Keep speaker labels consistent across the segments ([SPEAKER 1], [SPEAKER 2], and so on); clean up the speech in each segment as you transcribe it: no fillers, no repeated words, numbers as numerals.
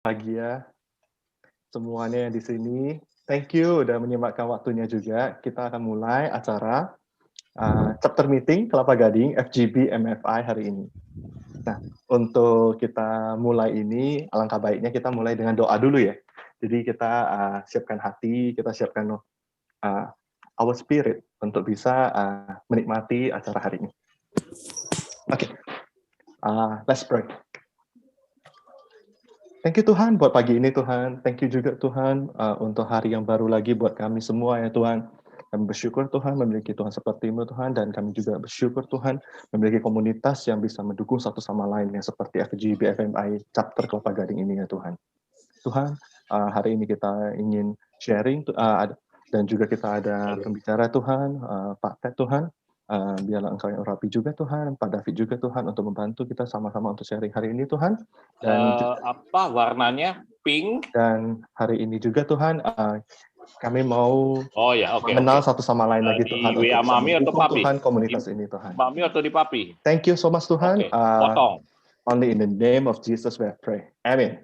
[SPEAKER 1] Pagi ya, semuanya yang di sini. Thank you udah menyempatkan waktunya juga. Kita akan mulai acara chapter meeting Kelapa Gading FGB MFI hari ini. Nah, untuk kita mulai ini, alangkah baiknya kita mulai dengan doa dulu ya. Jadi kita siapkan hati, kita siapkan our spirit untuk bisa menikmati acara hari ini. Oke, let's pray. Thank you Tuhan buat pagi ini Tuhan. Thank you juga Tuhan untuk hari yang baru lagi buat kami semua ya Tuhan. Kami bersyukur Tuhan memiliki Tuhan seperti-Mu Tuhan, dan kami juga bersyukur Tuhan memiliki komunitas yang bisa mendukung satu sama lain yang seperti FGB FMI chapter Kelapa Gading ini ya Tuhan. Tuhan, hari ini kita ingin sharing dan juga kita ada pembicara Tuhan, Pak Ted Tuhan. Biarlah Engkau yang urapi juga Tuhan, Pak David juga Tuhan, untuk membantu kita sama-sama untuk sharing hari ini Tuhan. Dan
[SPEAKER 2] apa warnanya? Pink.
[SPEAKER 1] Dan hari ini juga Tuhan, kami mau mengenal satu sama lain lagi Tuhan.
[SPEAKER 2] Di WA Mami atau Papi?
[SPEAKER 1] Tuhan, komunitas ini Tuhan.
[SPEAKER 2] Mami atau di Papi?
[SPEAKER 1] Thank you so much Tuhan.
[SPEAKER 2] Potong.
[SPEAKER 1] Only in the name of Jesus we pray. Amin.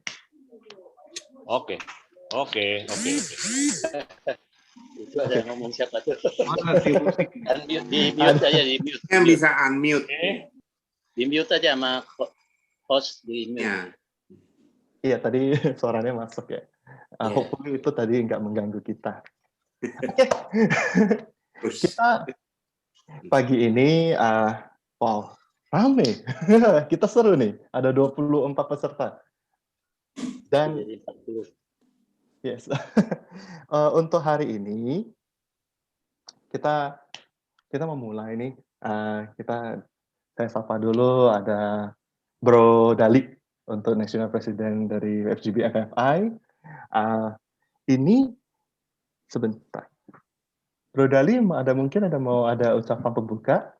[SPEAKER 2] Oke.
[SPEAKER 3] Itu ada ngomong siapa tuh? Di mute aja, di mute.
[SPEAKER 4] Yang bisa unmute.
[SPEAKER 3] Di mute aja sama host di mute.
[SPEAKER 4] Ya.
[SPEAKER 1] Iya, tadi suaranya masuk ya. Hopefully itu tadi nggak mengganggu kita. Kita pagi ini, wow, rame. Kita seru nih, ada 24 peserta. Dan yes. Untuk hari ini kita memulai nih. Saya sapa dulu, ada Bro Dali untuk National President dari FGB FFI. Ini sebentar. Bro Dali, mungkin mau ada ucapan pembuka?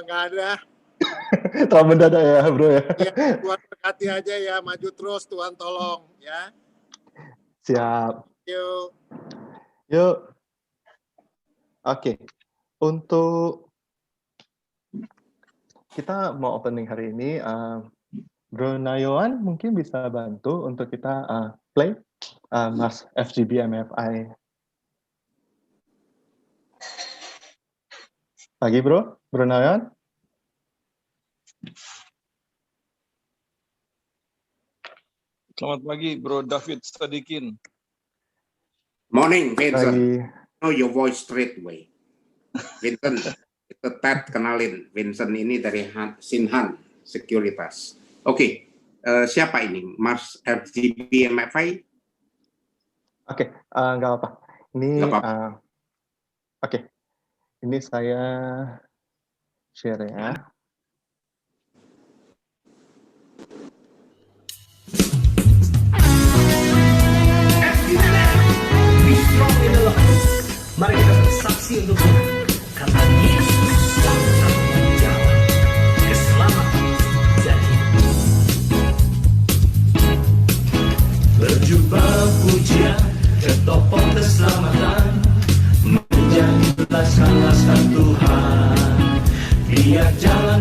[SPEAKER 5] Nggak ada.
[SPEAKER 1] Terlalu mendadak ya, Bro ya.
[SPEAKER 5] Tuhan berkati aja ya, maju terus, Tuhan tolong ya.
[SPEAKER 1] Siap.
[SPEAKER 5] Yuk.
[SPEAKER 1] Oke. Untuk kita mau opening hari ini, Bro Nayoan mungkin bisa bantu untuk kita play Mas FGB MFI. Pagi Bro Nayoan.
[SPEAKER 6] Selamat pagi, Bro David Sadikin.
[SPEAKER 4] Morning, Vincent.
[SPEAKER 1] Pagi.
[SPEAKER 4] Know your voice straight away. Vincent, itu Ted kenalin. Vincent ini dari Sinhan Sekuritas. Oke, siapa ini? Mas FGB MFI?
[SPEAKER 1] Oke, nggak apa-apa. Ini, oke. Ini saya share ya.
[SPEAKER 7] Mari kita bersaksi untuk Tuhan, karena Yesus satu-satunya jalan keselamatan dan hidup. Berjubah pujian ke topeng keselamatan, menjelaskan Tuhan, biar jalan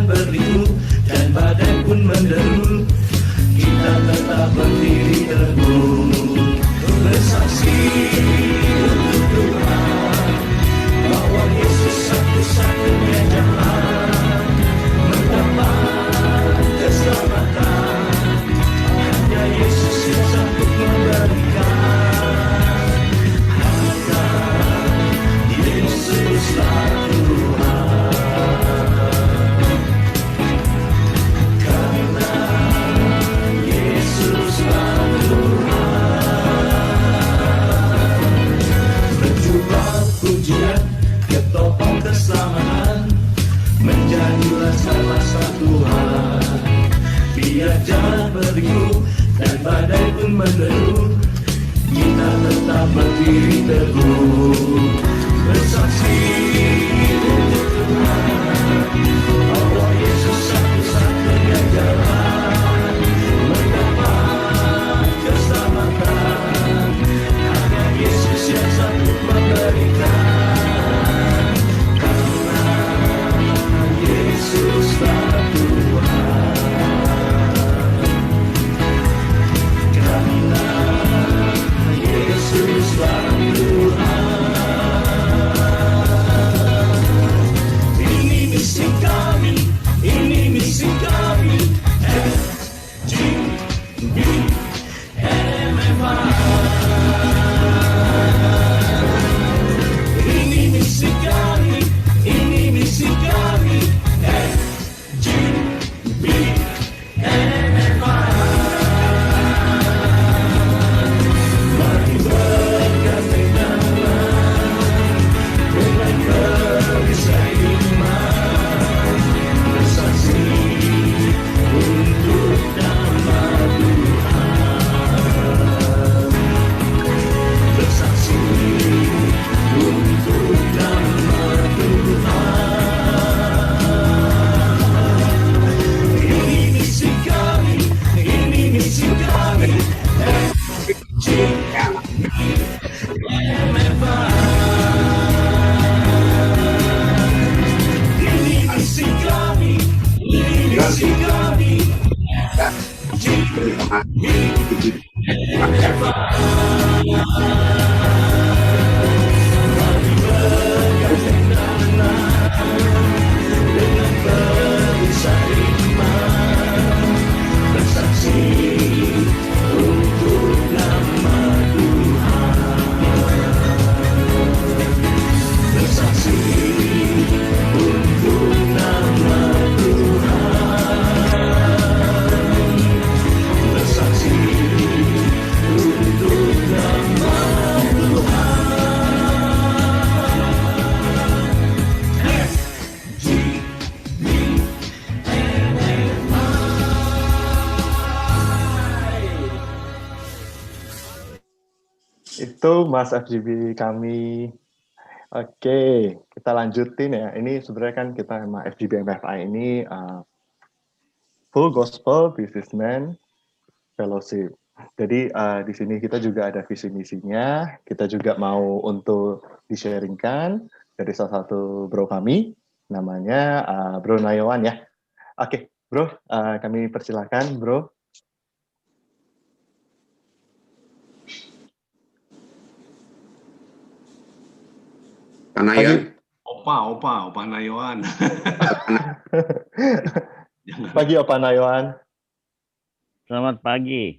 [SPEAKER 1] Itu Mas FGB kami. Oke, kita lanjutin ya. Ini sebenarnya kan kita emang FGB MFI ini Full Gospel Businessman Fellowship. Jadi di sini kita juga ada visi misinya. Kita juga mau untuk di-sharingkan dari salah satu bro kami, namanya Bro Nayawan ya. Oke, bro, kami persilakan bro.
[SPEAKER 4] Kanayan.
[SPEAKER 8] Opa Nayawan.
[SPEAKER 1] Pagi Opa Nayawan.
[SPEAKER 9] Selamat pagi.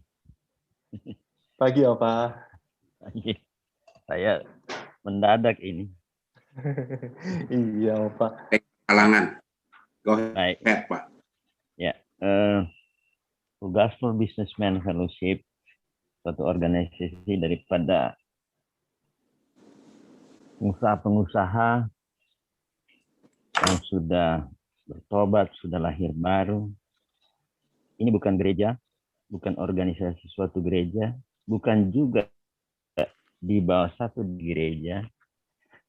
[SPEAKER 1] Pagi Opa.
[SPEAKER 9] Pagi. Saya mendadak ini.
[SPEAKER 1] Iya Opa.
[SPEAKER 4] Kalangan. Go
[SPEAKER 9] Baik.
[SPEAKER 4] ahead, Pak.
[SPEAKER 9] Ya, Gospel Businessman Fellowship, suatu organisasi daripada pengusaha-pengusaha yang sudah bertobat, sudah lahir baru. Ini bukan gereja, bukan organisasi suatu gereja, bukan juga di bawah satu gereja,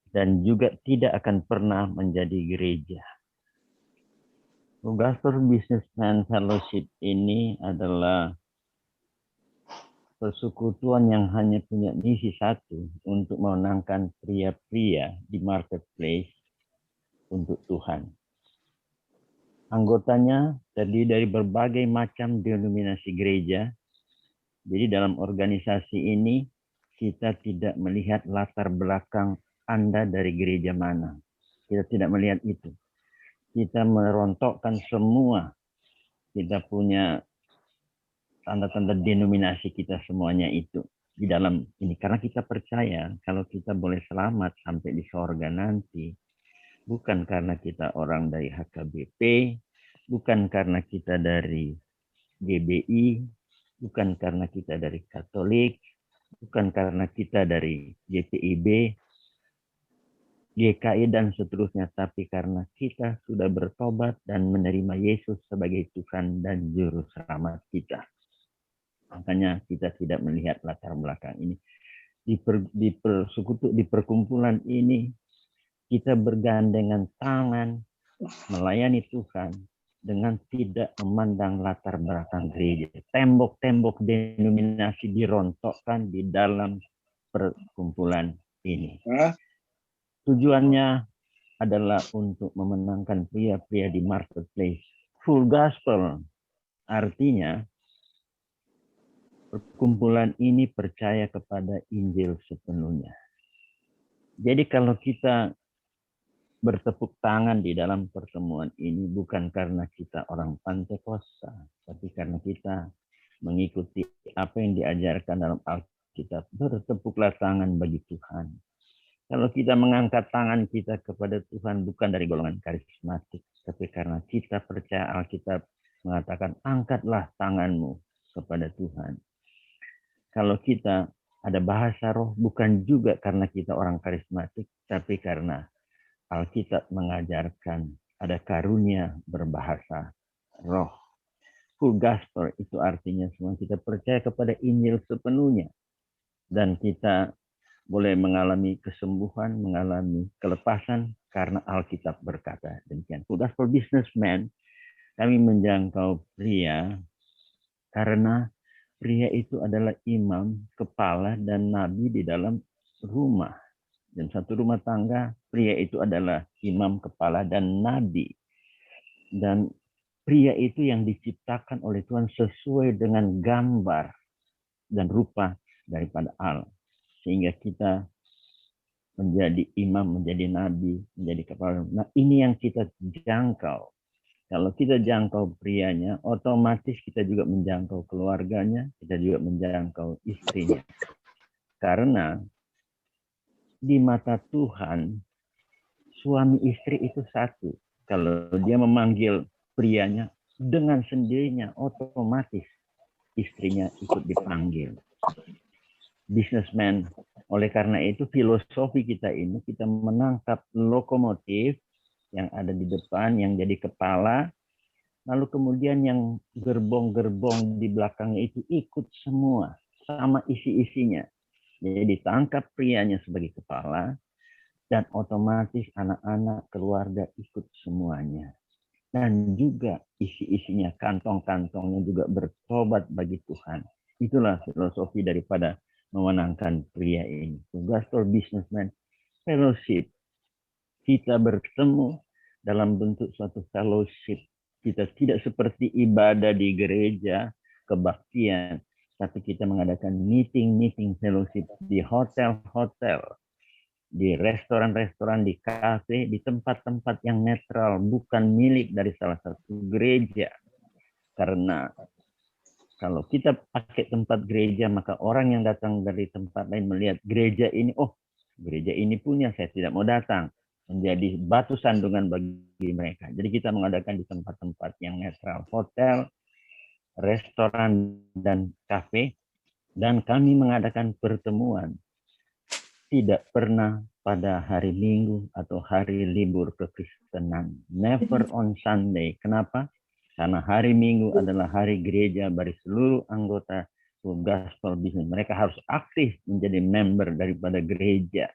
[SPEAKER 9] dan juga tidak akan pernah menjadi gereja. Gospel Businessman Fellowship ini adalah persekutuan yang hanya punya misi satu, untuk memenangkan pria-pria di marketplace untuk Tuhan. Anggotanya terdiri dari berbagai macam denominasi gereja. Jadi dalam organisasi ini kita tidak melihat latar belakang Anda dari gereja mana. Kita tidak melihat itu. Kita merontokkan semua. Kita punya tanda-tanda denominasi kita semuanya itu di dalam ini. Karena kita percaya kalau kita boleh selamat sampai di sorga nanti, bukan karena kita orang dari HKBP, bukan karena kita dari GBI, bukan karena kita dari Katolik, bukan karena kita dari GPIB, GKI dan seterusnya, tapi karena kita sudah bertobat dan menerima Yesus sebagai Tuhan dan Juru Selamat kita. Makanya kita tidak melihat latar belakang ini. Di perkumpulan ini, kita bergandengan tangan melayani Tuhan dengan tidak memandang latar belakang gereja. Tembok-tembok denominasi dirontokkan di dalam perkumpulan ini. Tujuannya adalah untuk memenangkan pria-pria di marketplace. Full gospel artinya perkumpulan ini percaya kepada Injil sepenuhnya. Jadi kalau kita bertepuk tangan di dalam pertemuan ini bukan karena kita orang Pantekosta, tapi karena kita mengikuti apa yang diajarkan dalam Alkitab. Bertepuklah tangan bagi Tuhan. Kalau kita mengangkat tangan kita kepada Tuhan bukan dari golongan karismatik, tapi karena kita percaya Alkitab mengatakan angkatlah tanganmu kepada Tuhan. Kalau kita ada bahasa roh bukan juga karena kita orang karismatik, tapi karena Alkitab mengajarkan ada karunia berbahasa roh. Full gospel itu artinya semua kita percaya kepada Injil sepenuhnya. Dan kita boleh mengalami kesembuhan, mengalami kelepasan karena Alkitab berkata demikian. Full gospel businessman, kami menjangkau pria karena pria itu adalah imam, kepala, dan nabi di dalam rumah. Dan satu rumah tangga, pria itu adalah imam, kepala, dan nabi. Dan pria itu yang diciptakan oleh Tuhan sesuai dengan gambar dan rupa daripada Allah. Sehingga kita menjadi imam, menjadi nabi, menjadi kepala. Nah, ini yang kita jangkau. Kalau kita jangkau prianya, otomatis kita juga menjangkau keluarganya, kita juga menjangkau istrinya. Karena di mata Tuhan, suami istri itu satu. Kalau dia memanggil prianya, dengan sendirinya otomatis istrinya ikut dipanggil. Businessman, oleh karena itu filosofi kita ini, kita menangkap lokomotif yang ada di depan, yang jadi kepala, lalu kemudian yang gerbong-gerbong di belakangnya itu ikut semua, sama isi-isinya. Jadi ditangkap prianya sebagai kepala, dan otomatis anak-anak, keluarga ikut semuanya. Dan juga isi-isinya, kantong-kantongnya juga bertobat bagi Tuhan. Itulah filosofi daripada memenangkan pria ini. Gospel Businessman Fellowship. Kita bertemu dalam bentuk suatu fellowship. Kita tidak seperti ibadah di gereja, kebaktian, tapi kita mengadakan meeting fellowship di hotel-hotel, di restoran-restoran, di kafe, di tempat-tempat yang netral, bukan milik dari salah satu gereja. Karena kalau kita pakai tempat gereja, maka orang yang datang dari tempat lain melihat gereja ini, oh, gereja ini punya, saya tidak mau datang. Menjadi batu sandungan bagi mereka. Jadi kita mengadakan di tempat-tempat yang netral, hotel, restoran, dan kafe. Dan kami mengadakan pertemuan tidak pernah pada hari Minggu atau hari libur kekristenan. Never on Sunday. Kenapa? Karena hari Minggu adalah hari gereja bagi seluruh anggota Gospel Business. Mereka harus aktif menjadi member daripada gereja.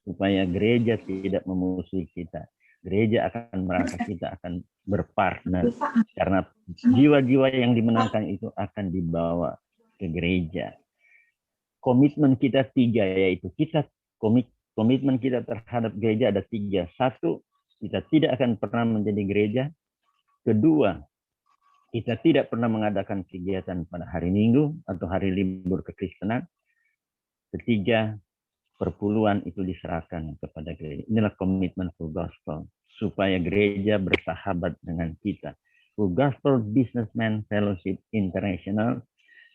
[SPEAKER 9] Supaya gereja tidak memusuhi kita. Gereja akan merasa kita akan berpartner. Karena jiwa-jiwa yang dimenangkan itu akan dibawa ke gereja. Komitmen kita 3, yaitu komitmen kita terhadap gereja ada 3. 1, kita tidak akan pernah menjadi gereja. 2, kita tidak pernah mengadakan kegiatan pada hari Minggu atau hari libur kekristenan. 3, perpuluhan itu diserahkan kepada gereja. Inilah komitmen Full Gospel. Supaya gereja bersahabat dengan kita. Full Gospel Businessman Fellowship International.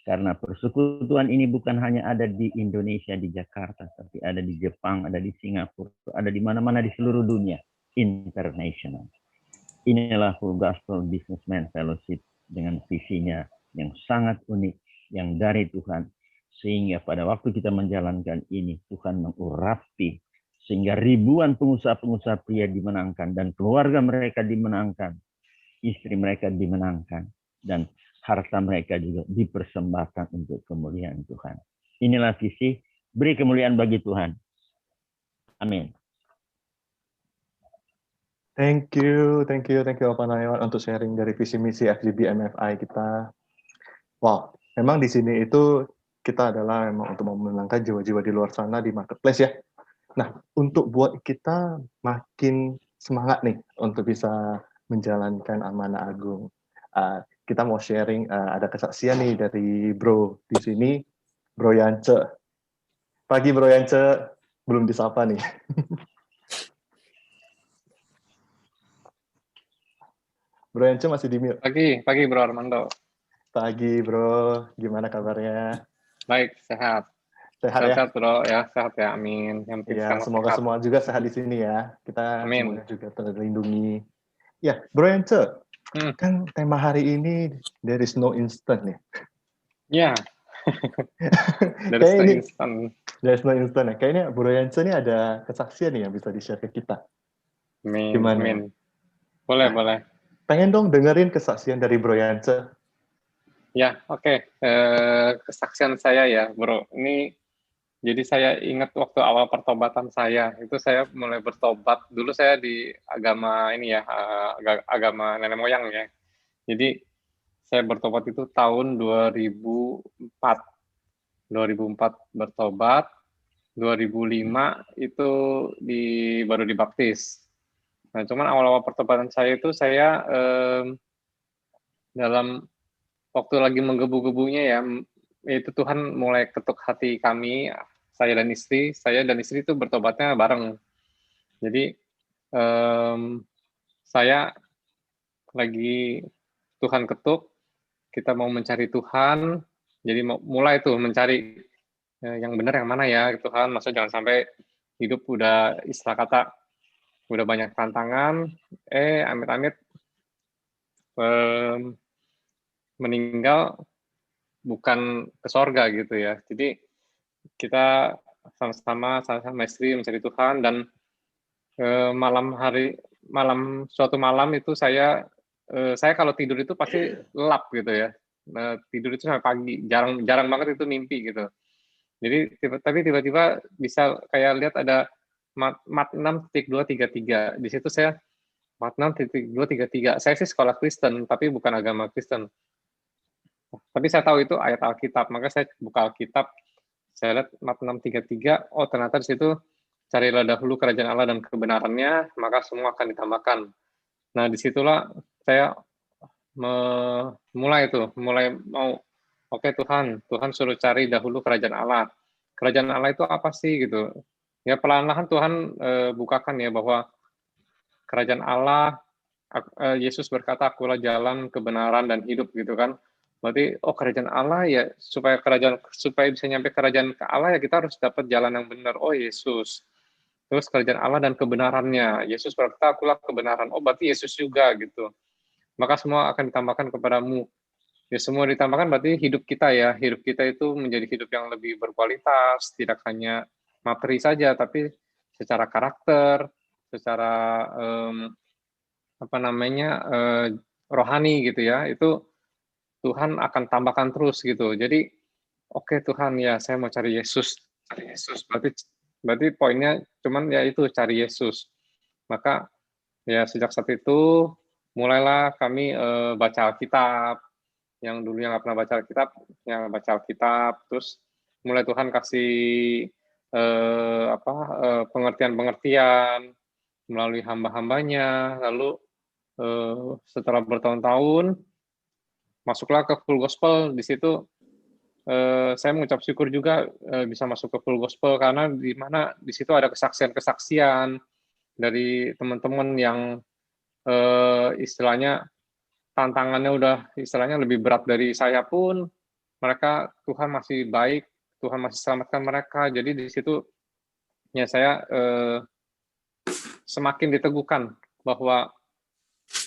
[SPEAKER 9] Karena persekutuan ini bukan hanya ada di Indonesia, di Jakarta. Tapi ada di Jepang, ada di Singapura. Ada di mana-mana di seluruh dunia. International. Inilah Full Gospel Businessman Fellowship. Dengan visinya yang sangat unik. Yang dari Tuhan. Sehingga pada waktu kita menjalankan ini, Tuhan mengurapi. Sehingga ribuan pengusaha-pengusaha pria dimenangkan. Dan keluarga mereka dimenangkan. Istri mereka dimenangkan. Dan harta mereka juga dipersembahkan untuk kemuliaan Tuhan. Inilah visi. Beri kemuliaan bagi Tuhan. Amin.
[SPEAKER 1] Thank you Bapak Nayawan untuk sharing dari visi misi FGB MFI kita. Wow, memang di sini itu kita adalah memang untuk memenangkan jiwa-jiwa di luar sana di marketplace ya. Nah, untuk buat kita makin semangat nih untuk bisa menjalankan amanah agung. Kita mau sharing, ada kesaksian nih dari Bro di sini, Bro Yance. Pagi Bro Yance, belum disapa nih. Bro Yance masih di mute.
[SPEAKER 10] Pagi Bro Armando.
[SPEAKER 1] Pagi Bro, gimana kabarnya?
[SPEAKER 10] Baik, sehat.
[SPEAKER 1] Sehat
[SPEAKER 10] Bro, ya sehat ya, amin.
[SPEAKER 1] Ya, semoga semua juga sehat di sini ya. Kita
[SPEAKER 10] amin.
[SPEAKER 1] semuanya juga terlindungi. Ya, Bro Yance, kan tema hari ini there is no instant ya.
[SPEAKER 10] Ya.
[SPEAKER 1] There is no instant ya. Kayaknya Bro Yance ini ada kesaksian nih yang bisa di-share ke kita. Gimana?
[SPEAKER 10] Amin. Boleh.
[SPEAKER 1] Pengen dong dengerin kesaksian dari Bro Yance.
[SPEAKER 10] Ya, oke. Kesaksian saya ya, Bro. Ini jadi saya ingat waktu awal pertobatan saya, itu saya mulai bertobat. Dulu saya di agama ini ya, agama nenek moyang ya. Jadi saya bertobat itu tahun 2004. 2004 bertobat, 2005 itu baru dibaptis. Nah, cuman awal-awal pertobatan saya itu saya dalam waktu lagi menggebu-gebunya ya, itu Tuhan mulai ketuk hati kami, saya dan istri itu bertobatnya bareng. Jadi saya lagi Tuhan ketuk, kita mau mencari Tuhan, jadi mulai tuh mencari yang benar yang mana ya Tuhan, maksudnya jangan sampai hidup udah istilah kata udah banyak tantangan, amit-amit meninggal bukan ke sorga gitu ya. Jadi kita sama-sama istri mencari Tuhan, dan suatu malam itu saya kalau tidur itu pasti lelap gitu ya. Tidur itu sampai pagi, jarang banget itu mimpi gitu. Jadi tiba-tiba bisa kayak lihat ada mat 6.233. Di situ saya mat 6.233. Saya sih sekolah Kristen tapi bukan agama Kristen. Tapi saya tahu itu ayat Alkitab, maka saya buka Alkitab, saya lihat mat 6.33, oh ternyata di situ carilah dahulu kerajaan Allah dan kebenarannya, maka semua akan ditambahkan. Nah, disitulah saya mulai mau, oke Tuhan suruh cari dahulu kerajaan Allah. Kerajaan Allah itu apa sih gitu? Ya pelan-pelan Tuhan bukakan ya bahwa kerajaan Allah, Yesus berkata, akulah jalan, kebenaran dan hidup gitu kan. Berarti kerajaan Allah ya, supaya bisa nyampe kerajaan ke Allah ya kita harus dapat jalan yang benar. Oh Yesus. Terus kerajaan Allah dan kebenarannya. Yesus berkata, akulah kebenaran. Oh berarti Yesus juga gitu. Maka semua akan ditambahkan kepadamu. Ya semua ditambahkan berarti hidup kita ya. Hidup kita itu menjadi hidup yang lebih berkualitas, tidak hanya materi saja, tapi secara karakter, secara rohani gitu ya. Itu Tuhan akan tambahkan terus gitu. Jadi oke Tuhan ya, saya mau cari Yesus. Berarti poinnya cuman ya itu cari Yesus. Maka ya sejak saat itu mulailah kami baca Alkitab. Yang dulunya nggak pernah baca Alkitab, yang baca Alkitab. Terus mulai Tuhan kasih pengertian-pengertian melalui hamba-hambanya. Lalu setelah bertahun-tahun masuklah ke full gospel. Di situ saya mengucap syukur juga bisa masuk ke full gospel, karena di situ ada kesaksian-kesaksian dari teman-teman yang istilahnya tantangannya udah istilahnya lebih berat dari saya pun, mereka Tuhan masih baik, Tuhan masih selamatkan mereka. Jadi di situ ya saya semakin diteguhkan bahwa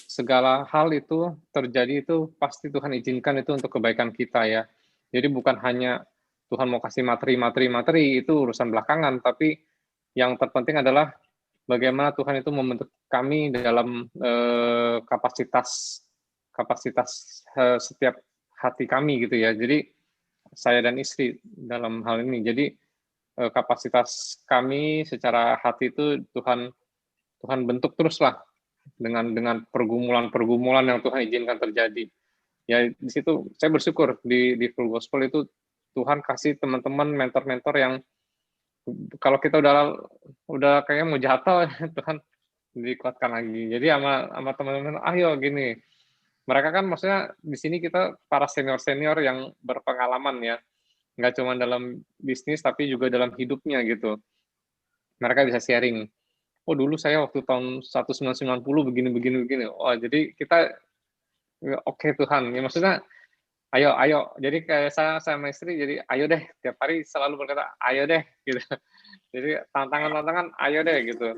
[SPEAKER 10] segala hal itu terjadi itu pasti Tuhan izinkan itu untuk kebaikan kita ya. Jadi bukan hanya Tuhan mau kasih materi itu urusan belakangan, tapi yang terpenting adalah bagaimana Tuhan itu membentuk kami dalam kapasitas setiap hati kami gitu ya. Jadi saya dan istri dalam hal ini. Jadi kapasitas kami secara hati itu Tuhan bentuk teruslah dengan pergumulan yang Tuhan izinkan terjadi. Ya di situ saya bersyukur di full gospel itu Tuhan kasih teman-teman mentor-mentor yang kalau kita udah kayak mau jatuh, Tuhan dikuatkan lagi. Jadi sama teman-teman, ayo gini. Mereka kan maksudnya di sini kita para senior-senior yang berpengalaman ya. Nggak cuma dalam bisnis tapi juga dalam hidupnya gitu. Mereka bisa sharing. Oh dulu saya waktu tahun 1990 begini. Oh jadi kita oke Tuhan. Ya maksudnya ayo. Jadi kayak saya sama istri jadi ayo deh, tiap hari selalu berkata ayo deh gitu. Jadi tantangan ayo deh gitu.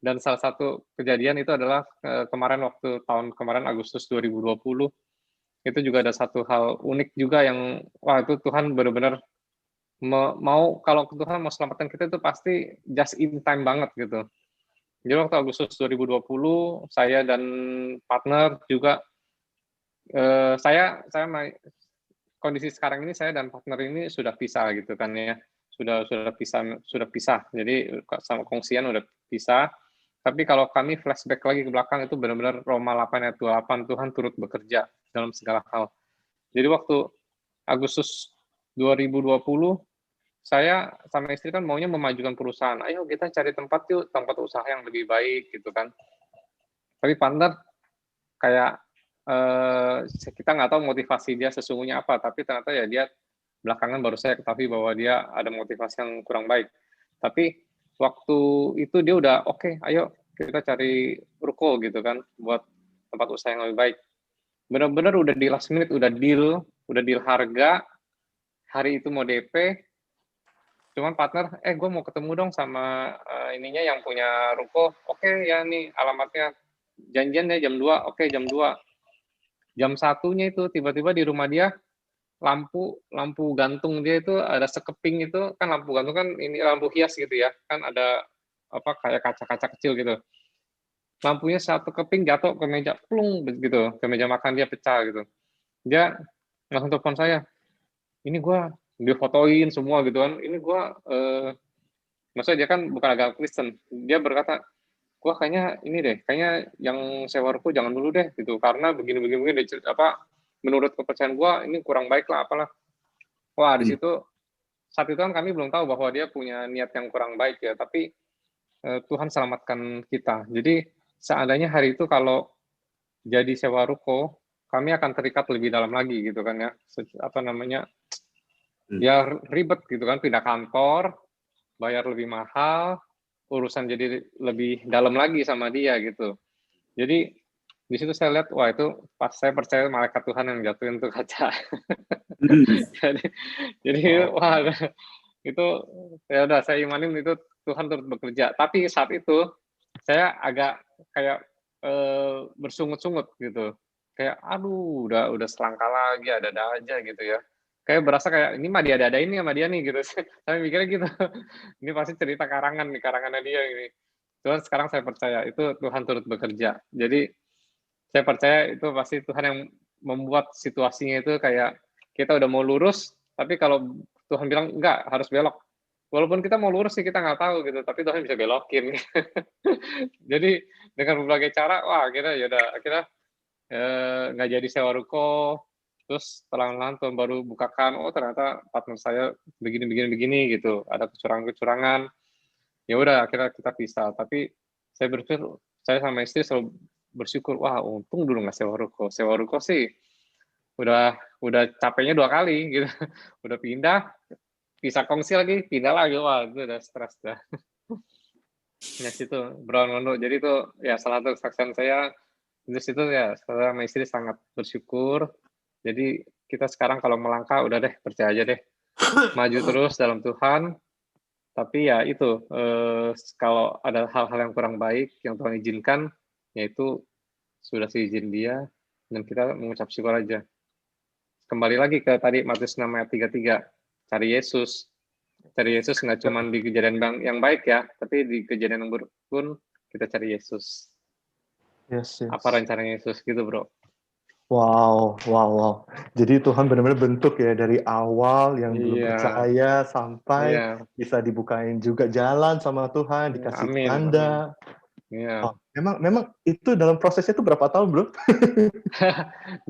[SPEAKER 10] Dan salah satu kejadian itu adalah tahun kemarin Agustus 2020 itu juga ada satu hal unik juga yang itu Tuhan benar-benar kalau Tuhan mau selamatkan kita itu pasti just in time banget gitu. Jadi waktu Agustus 2020 saya dan partner juga saya kondisi sekarang ini saya dan partner ini sudah pisah gitu kan ya. Sudah pisah. Jadi sama kongsian udah pisah. Tapi kalau kami flashback lagi ke belakang itu benar-benar Roma 8 ayat 28 Tuhan turut bekerja. dalam segala hal. Jadi waktu Agustus 2020, saya sama istri kan maunya memajukan perusahaan. Ayo kita cari tempat yuk, tempat usaha yang lebih baik gitu kan. Tapi partner kayak kita nggak tahu motivasi dia sesungguhnya apa, tapi ternyata ya dia belakangan baru saya ketahui bahwa dia ada motivasi yang kurang baik. Tapi waktu itu dia udah oke, ayo kita cari ruko gitu kan buat tempat usaha yang lebih baik. Benar-benar udah di last minute, udah deal harga, hari itu mau DP, cuman partner, gue mau ketemu dong sama ininya yang punya ruko. Oke, ya nih alamatnya, janjian deh jam 2, oke jam 2. Jam 1-nya itu tiba-tiba di rumah dia, lampu gantung dia itu ada sekeping itu, kan lampu gantung kan ini lampu hias gitu ya, kan ada apa kayak kaca-kaca kecil gitu. Lampunya satu keping jatuh ke meja, plung gitu, ke meja makan dia pecah gitu. Dia langsung telepon saya, ini dia fotoin semua gitu kan, ini maksudnya dia kan bukan agama Kristen, dia berkata, kayaknya ini deh, kayaknya yang sewa ruko jangan dulu deh gitu, karena begini menurut kepercayaan gua ini kurang baik lah apalah. Wah, di situ saat itu kan kami belum tahu bahwa dia punya niat yang kurang baik ya, tapi Tuhan selamatkan kita. Jadi seandainya hari itu kalau jadi sewa ruko, kami akan terikat lebih dalam lagi gitu kan ya, ya ribet gitu kan, pindah kantor, bayar lebih mahal, urusan jadi lebih dalam lagi sama dia gitu. Jadi di situ saya lihat, wah itu pas saya percaya malaikat Tuhan yang jatuhin tuh kaca. jadi wah itu ya udah saya imanin itu Tuhan turut bekerja. Tapi saat itu saya agak kayak bersungut-sungut gitu. Kayak aduh udah selangkah lagi ada aja gitu ya. Kayak berasa kayak ini mah dia ada ini sama dia nih gitu. Saya mikirnya gitu. Ini pasti cerita karangannya dia ini. Cuman sekarang saya percaya itu Tuhan turut bekerja. Jadi saya percaya itu pasti Tuhan yang membuat situasinya itu kayak kita udah mau lurus, tapi kalau Tuhan bilang enggak harus belok. Walaupun kita mau lurus sih kita nggak tahu gitu, tapi Tuhan bisa belokin. Jadi dengan berbagai cara, wah akhirnya nggak jadi sewa ruko. Terus pelan-pelan Tuhan baru bukakan, oh ternyata partner saya begini gitu, ada kecurangan. Ya udah akhirnya kita pisah. Tapi saya berpikir, saya sama istri selalu bersyukur, wah untung dulu nggak sewa ruko. Sewa ruko sih udah capeknya 2 kali gitu. Udah pindah, pisah kongsi lagi, pindah lagi, wah itu udah stres dah. Ya situ, Brown. Jadi itu ya salah satu kesaksian saya. Di situ ya saya sama istri sangat bersyukur. Jadi kita sekarang kalau melangkah udah deh percaya aja deh, maju terus dalam Tuhan. Tapi ya itu kalau ada hal-hal yang kurang baik yang Tuhan izinkan, yaitu sudah seizin Dia dan kita mengucap syukur aja. Kembali lagi ke tadi Matius 6 ayat 33, cari Yesus. Cari Yesus nggak cuma di kejadian yang baik ya, tapi di kejadian yang buruk pun kita cari Yesus.
[SPEAKER 1] Yes.
[SPEAKER 10] Apa rencananya Yesus gitu, bro?
[SPEAKER 1] Wow. Jadi Tuhan benar-benar bentuk ya dari awal yang belum percaya sampai bisa dibukain juga jalan sama Tuhan, dikasih tanda.
[SPEAKER 10] Iya.
[SPEAKER 1] Oh, memang itu dalam prosesnya itu berapa tahun, bro?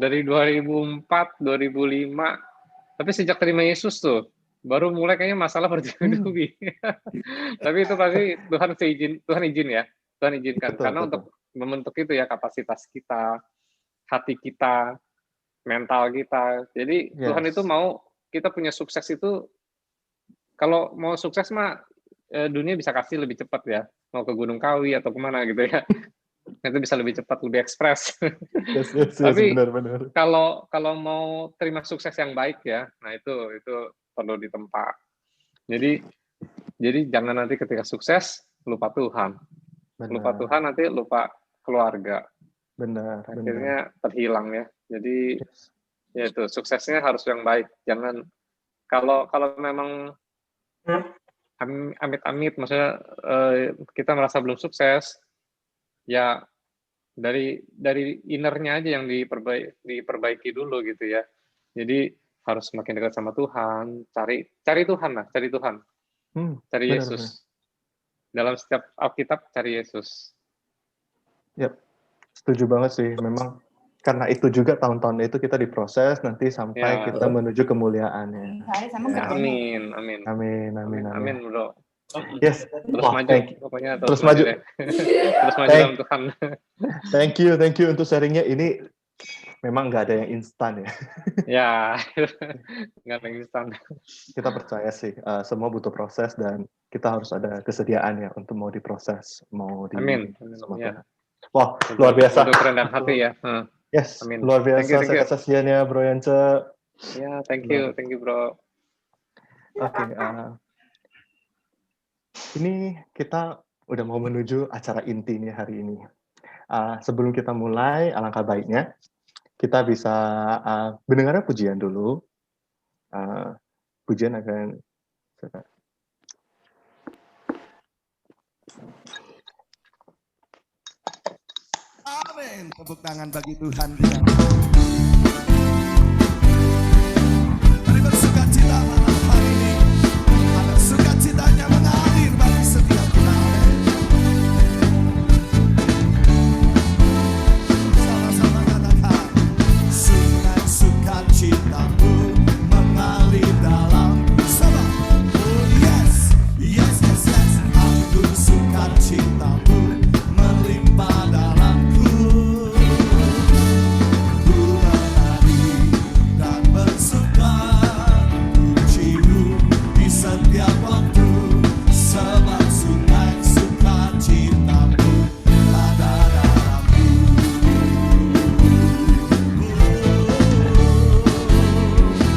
[SPEAKER 10] Dari 2004, 2005. Tapi sejak terima Yesus tuh, baru mulai kayaknya masalah bertubi-tubi. Tapi itu pasti Tuhan izin ya. Tuhan izinkan. Karena untuk membentuk itu ya kapasitas kita, hati kita, mental kita. Jadi Tuhan itu mau kita punya sukses itu, kalau mau sukses mah dunia bisa kasih lebih cepat ya. Mau ke Gunung Kawi atau kemana gitu ya. Itu bisa lebih cepat, lebih ekspres. Tapi
[SPEAKER 1] benar.
[SPEAKER 10] kalau mau terima sukses yang baik ya, nah itu perlu ditempa. Jadi jangan nanti ketika sukses lupa Tuhan. Lupa Tuhan nanti lupa keluarga. Akhirnya terhilang ya. Jadi ya itu suksesnya harus yang baik. Jangan kalau memang amit-amit maksudnya kita merasa belum sukses, ya dari innernya aja yang diperbaiki dulu gitu ya. Jadi harus semakin dekat sama Tuhan, cari Tuhan lah, cari Tuhan. Cari Yesus. Dalam setiap Alkitab cari Yesus.
[SPEAKER 1] Yap. Setuju banget sih. Memang karena itu juga tahun-tahun itu kita diproses nanti sampai
[SPEAKER 10] Ya.
[SPEAKER 1] kita menuju kemuliaannya.
[SPEAKER 10] Ya, amin, amin.
[SPEAKER 1] Amin, amin,
[SPEAKER 10] Amin,
[SPEAKER 1] amin.
[SPEAKER 10] bro.
[SPEAKER 1] Yes.
[SPEAKER 10] Terus
[SPEAKER 1] Wah,
[SPEAKER 10] maju,
[SPEAKER 1] thank you.
[SPEAKER 10] pokoknya
[SPEAKER 1] Terus maju.
[SPEAKER 10] deh. Terus maju dalam Tuhan.
[SPEAKER 1] Thank you untuk sharingnya. Ini memang nggak ada yang instan ya.
[SPEAKER 10] Ya, nggak ada yang instan.
[SPEAKER 1] Kita percaya sih, semua butuh proses dan kita harus ada kesediaan ya untuk mau diproses, mau di.
[SPEAKER 10] Amin.
[SPEAKER 1] Ya.
[SPEAKER 10] Ya.
[SPEAKER 1] Wah, luar biasa.
[SPEAKER 10] Butuh kerendahan hati ya.
[SPEAKER 1] Yes,
[SPEAKER 10] Amin.
[SPEAKER 1] luar biasa
[SPEAKER 10] Thank you.
[SPEAKER 1] kesaksiannya Bro Yance.
[SPEAKER 10] Ya, thank you bro.
[SPEAKER 1] Oke, ini kita udah mau menuju acara inti nih hari ini. Sebelum kita mulai, alangkah baiknya kita bisa mendengarkan pujian dulu. Pujian akan
[SPEAKER 11] Amin. Tepuk tangan bagi Tuhan. Mari bersukacita malam hari ini. Ada sukacitanya mengalir bagi setiap kita. Sama-sama katakan, sungai sukacitamu mengalir dalamku. Sama. Oh yes, yes, yes, yes. Anggur sukacitamu melimpah dalamku. Ku menari dan bersuka, pujimu di setiap waktu. Sebab sungai sukacitamu ada dalamku.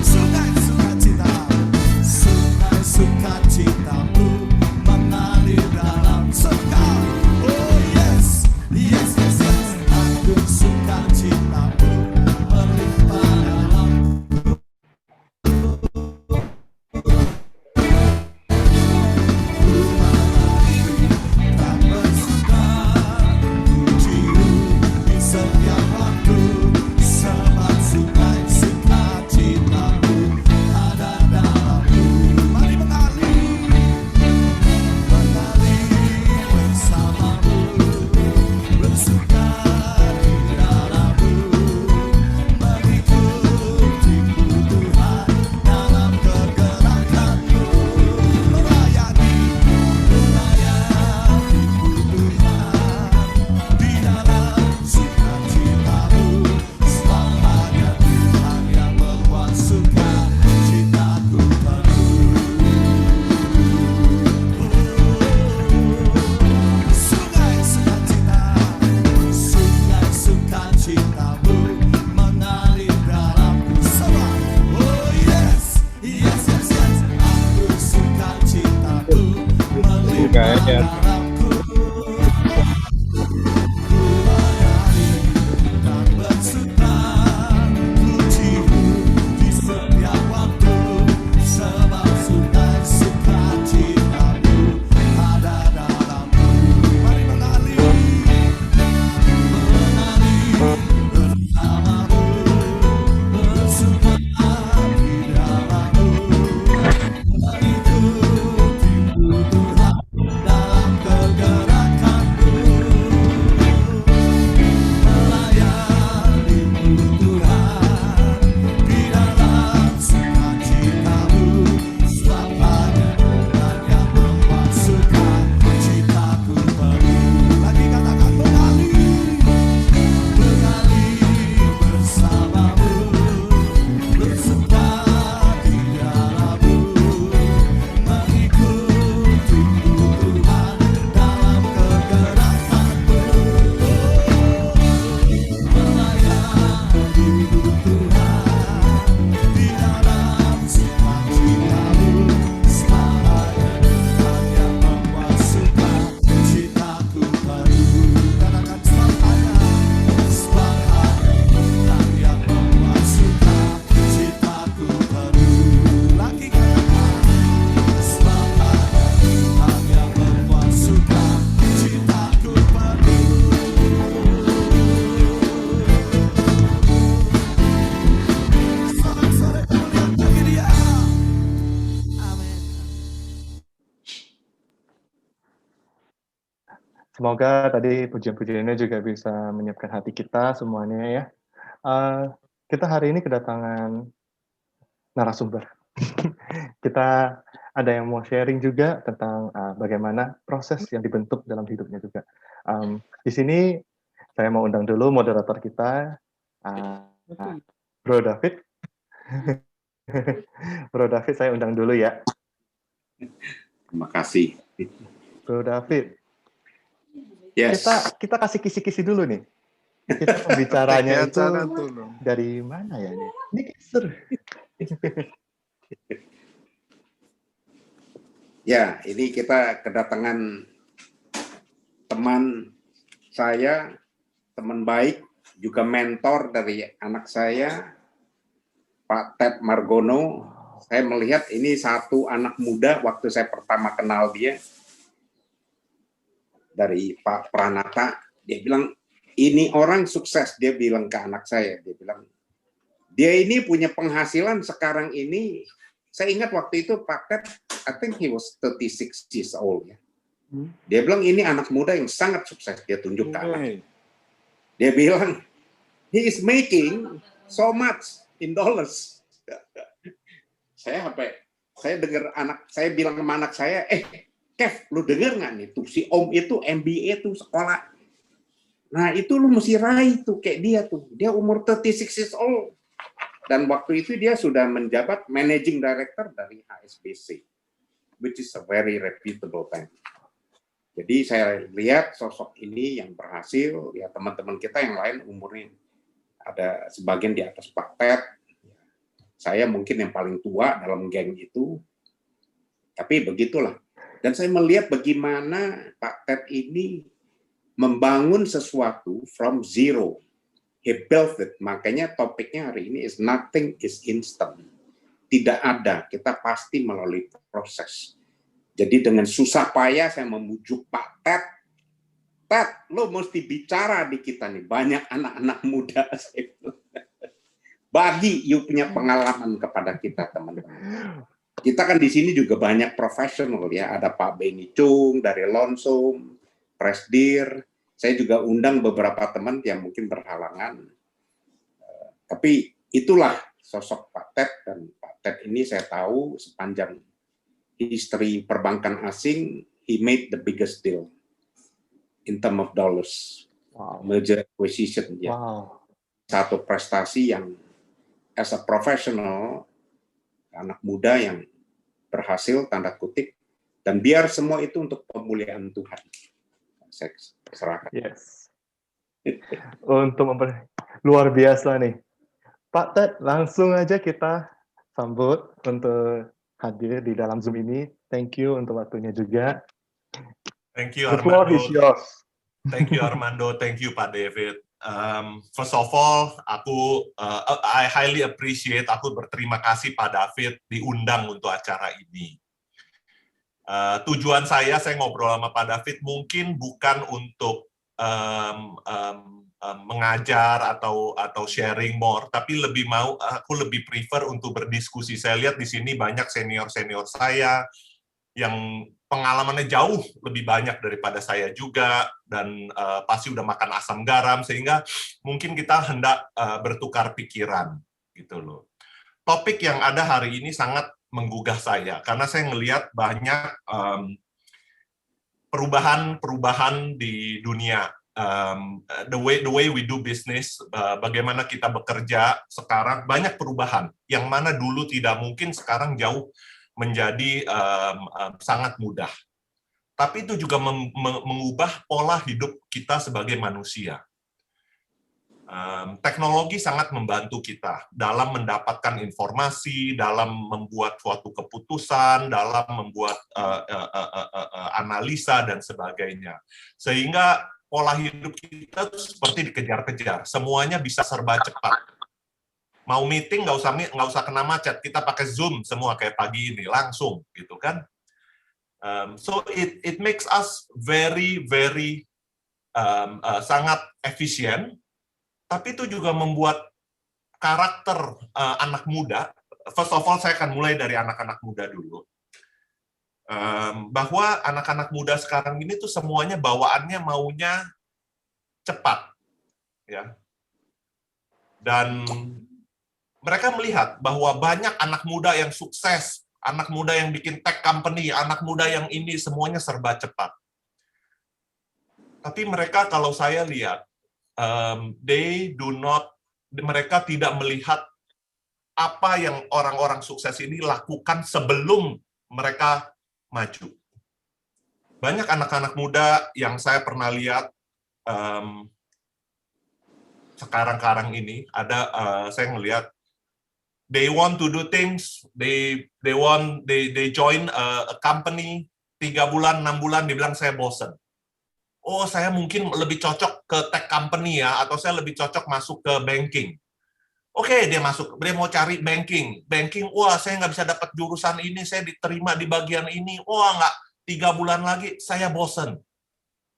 [SPEAKER 11] Sungai sukacita, sungai sukacitamu mengalir dalam surga. Oh yes, yes, yes, yes. Anggur sukacitamu melimpah dalamku. Dan bersuka, pujimu di setiap waktu. Sebab sungai sukacitamu ada dalamku. Mari mengalir bersamamu, bersuka di dalammu, mengikutimu Tuhan dalam pergerakanmu, melayani Tuhan di dalam sukacitamu. Selamanya Tuhan yang membuat sukacitaku penuh. Sungai sukacita, sungai sukacitamu mengalir dalamku. Sama. Oh yes, yes, yes, yes. Anggur sukacitamu melimpah dalamku. Ku menari dan bersuka, pujimu di setiap waktu. Sebab sungai sukacitamu ada dalamku. Mari mengalir bersamamu, bersuka di dalammu, mengikutimu Tuhan dalam pergerakanmu, melayanimu Tuhan di dalam sukacitamu. Selamanya Tuhan yang membuat sukacitaku penuh. Lagi katakan mengalir bersamamu, bersuka di dalammu, mengikutimu Tuhan dalam pergerakanmu, melayanimu Tuhan di dalam sukacitamu. Selamanya Tuhan yang membuat sukacitaku penuh. Katakan selamanya Tuhan yang membuat sukacitaku penuh. Lagi katakan selamanya Tuhan yang membuat sukacitaku penuh. Selamat sore kemuliaan bagi Dia. Amin.
[SPEAKER 1] Semoga tadi pujian-pujiannya juga bisa menyiapkan hati kita semuanya ya. Kita hari ini kedatangan narasumber. Kita ada yang mau sharing juga tentang bagaimana proses yang dibentuk dalam hidupnya juga. Di sini saya mau undang dulu moderator kita, Bro David. Bro David, saya undang dulu ya.
[SPEAKER 4] Terima kasih.
[SPEAKER 1] Bro David.
[SPEAKER 4] Yes.
[SPEAKER 1] Kita kasih kisi-kisi dulu nih. Kita pembicaranya itu dari mana ya nih? Ini kisah.
[SPEAKER 4] Ya, ini kita kedatangan teman saya, teman baik, juga mentor dari anak saya, Pak Ted Margono. Saya melihat ini satu anak muda waktu saya pertama kenal dia, dari Pak Pranata. Dia bilang, ini orang sukses, dia bilang ke anak saya. Dia bilang, dia ini punya penghasilan sekarang ini. Saya ingat waktu itu Pak Ted, I think he was 36 years old. Ya. Dia bilang ini anak muda yang sangat sukses. Dia tunjuk ke anak. Dia bilang, he is making so much in dollars. Saya dengar anak saya bilang sama anak saya, Kev, lu denger nggak nih tuh si Om itu MBA tuh sekolah. Nah itu lu mesti raih tuh kayak dia tuh. Dia umur 36 years old. Dan waktu itu dia sudah menjabat managing director dari HSBC, which is a very reputable bank. Jadi saya lihat sosok ini yang berhasil, ya teman-teman kita yang lain umurnya ada sebagian di atas Pak Ted. Saya mungkin yang paling tua dalam geng itu, tapi begitulah. Dan saya melihat bagaimana Pak Ted ini membangun sesuatu from zero. He built it. Makanya topiknya hari ini is nothing is instant. Tidak ada, kita pasti melalui proses. Jadi dengan susah payah saya memujuk Pak Ted. Ted, lo mesti bicara di kita nih. Banyak anak-anak muda. Bagi you punya pengalaman kepada kita, teman-teman. Kita kan di sini juga banyak profesional ya. Ada Pak Benny Chung dari Lonsum, Presdir. Saya juga undang beberapa teman yang mungkin berhalangan. Tapi itulah sosok Pak Ted, dan Pak Ted ini saya tahu sepanjang history perbankan asing, he made the biggest deal in terms of dollars. Wow. Merger acquisition. Ya. Wow. Satu prestasi yang as a professional, anak muda yang berhasil, tanda kutip, dan biar semua itu untuk pemulihan Tuhan. Saya serahkan.
[SPEAKER 1] Yes. Luar biasa nih. Pak Ted, langsung aja kita sambut untuk hadir di dalam Zoom ini. Thank you untuk waktunya juga.
[SPEAKER 12] Thank you,
[SPEAKER 1] The floor is yours.
[SPEAKER 12] Thank you, Armando. Thank you, Pak David. First of all, I highly appreciate, aku berterima kasih Pak David diundang untuk acara ini. Tujuan saya ngobrol sama Pak David mungkin bukan untuk mengajar atau sharing more, tapi aku lebih prefer untuk berdiskusi. Saya lihat di sini banyak senior saya yang pengalamannya jauh lebih banyak daripada saya juga, dan pasti udah makan asam garam, sehingga mungkin kita hendak bertukar pikiran gitu loh. Topik yang ada hari ini sangat menggugah saya karena saya ngelihat banyak perubahan di dunia, the way we do business, bagaimana kita bekerja sekarang, banyak perubahan yang mana dulu tidak mungkin, sekarang jauh menjadi sangat mudah. Tapi itu juga mengubah pola hidup kita sebagai manusia. Teknologi sangat membantu kita dalam mendapatkan informasi, dalam membuat suatu keputusan, dalam membuat analisa dan sebagainya. Sehingga pola hidup kita seperti dikejar-kejar, semuanya bisa serba cepat. Mau meeting nggak usah kena macet, kita pakai Zoom semua kayak pagi ini langsung gitu kan. So it makes us very sangat efisien, tapi itu juga membuat karakter anak muda. First of all, saya akan mulai dari anak-anak muda dulu. Bahwa anak-anak muda sekarang ini tuh semuanya bawaannya maunya cepat, ya. Dan mereka melihat bahwa banyak anak muda yang sukses, anak muda yang bikin tech company, anak muda yang ini semuanya serba cepat. Tapi mereka kalau saya lihat, mereka tidak melihat apa yang orang-orang sukses ini lakukan sebelum mereka maju. Banyak anak-anak muda yang saya pernah lihat sekarang ini saya ngelihat they want to do things, they join a company 3 bulan 6 bulan dibilang saya bosen. Oh, saya mungkin lebih cocok ke tech company ya, atau saya lebih cocok masuk ke banking. Oke, dia mau cari banking. Wah, saya nggak bisa dapat jurusan ini, saya diterima di bagian ini. Wah, nggak, 3 bulan lagi saya bosen.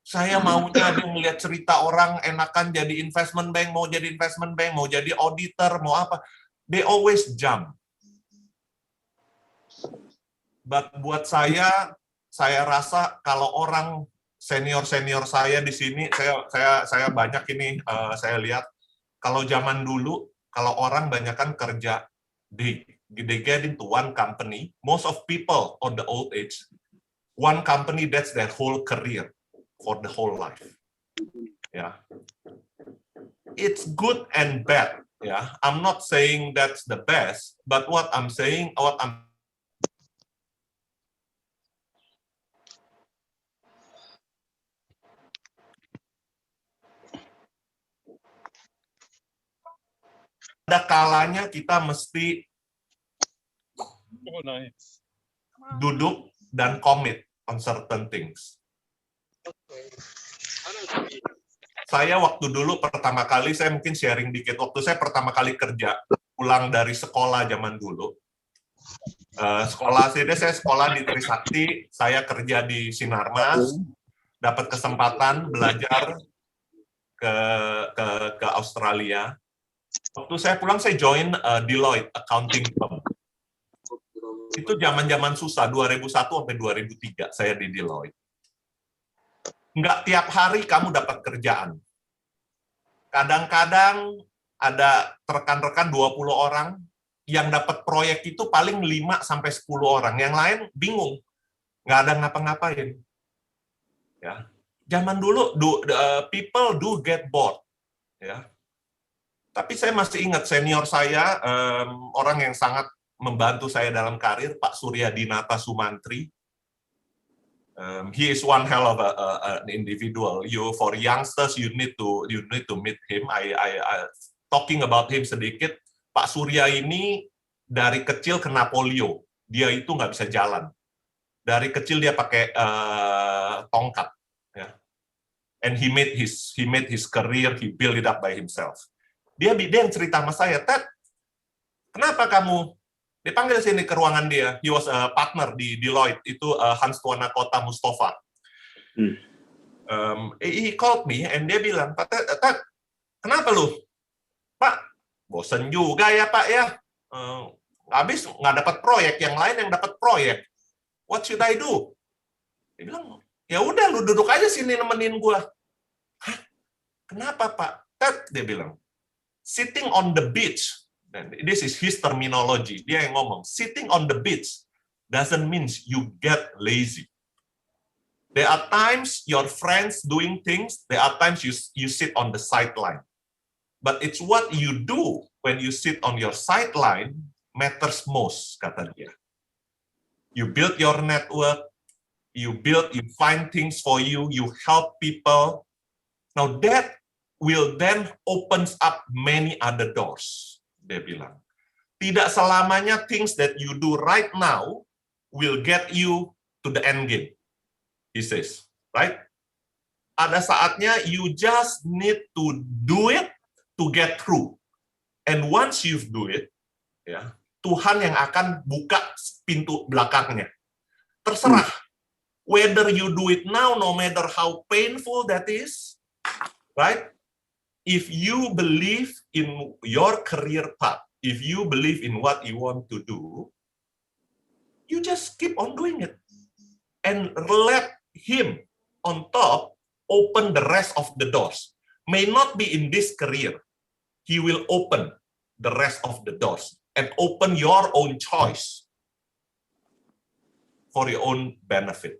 [SPEAKER 12] Saya maunya dia melihat cerita orang enakan jadi investment bank, mau jadi investment bank, mau jadi auditor, mau apa. They always jump. But buat saya rasa kalau orang senior saya di sini, saya banyak ini, saya lihat, kalau zaman dulu, kalau orang banyakkan kerja, they get into one company, most of people on the old age, one company, that's their whole career. For the whole life, yeah. It's good and bad, yeah. I'm not saying that's the best, but ada kalanya kita mesti duduk dan commit on certain things. Saya waktu dulu pertama kali, saya mungkin sharing dikit, waktu saya pertama kali kerja, pulang dari sekolah zaman dulu, saya sekolah di Trisakti, saya kerja di Sinarmas, dapat kesempatan belajar ke Australia. Waktu saya pulang, saya join Deloitte accounting firm. Itu zaman-zaman susah, 2001 sampai 2003 saya di Deloitte. Nggak tiap hari kamu dapat kerjaan. Kadang-kadang ada rekan-rekan 20 orang, yang dapat proyek itu paling 5 sampai 10 orang. Yang lain bingung, nggak ada ngapa-ngapain. Ya. Zaman dulu, people do get bored. Ya. Tapi saya masih ingat senior saya, orang yang sangat membantu saya dalam karir, Pak Surya Dinata Sumantri. He is one hell of an individual. For youngsters, you need to meet him. I talking about him sedikit. Pak Surya ini dari kecil kena polio. Dia itu nggak bisa jalan. Dari kecil dia pakai tongkat. Ya. And he made his career. He built it up by himself. Dia yang cerita sama saya, Ted, kenapa kamu dipanggil sini ke ruangan dia? He was a partner di Deloitte, itu Hans Tuana Kota Mustafa. He called me, and dia bilang, Pak, kenapa lu? Pak, bosen juga ya Pak ya. Habis nggak dapat proyek, yang lain yang dapat proyek. What should I do? Dia bilang, ya udah lu duduk aja sini nemenin gua. Hah? Kenapa Pak? Dia bilang, sitting on the beach. This is his terminology. Dia yang ngomong, sitting on the beach doesn't mean you get lazy. There are times your friends doing things, there are times you sit on the sideline. But it's what you do when you sit on your sideline matters most, kata dia. You build your network, you find things for you help people. Now that will then opens up many other doors. Dia bilang, tidak selamanya things that you do right now will get you to the end game. He says, right? Ada saatnya you just need to do it to get through. And once you do it, ya, Tuhan yang akan buka pintu belakangnya. Terserah. Whether you do it now, no matter how painful that is, right? If you believe in your career path, if you believe in what you want to do, you just keep on doing it. And let him on top open the rest of the doors. May not be in this career, He will open the rest of the doors and open your own choice for your own benefit.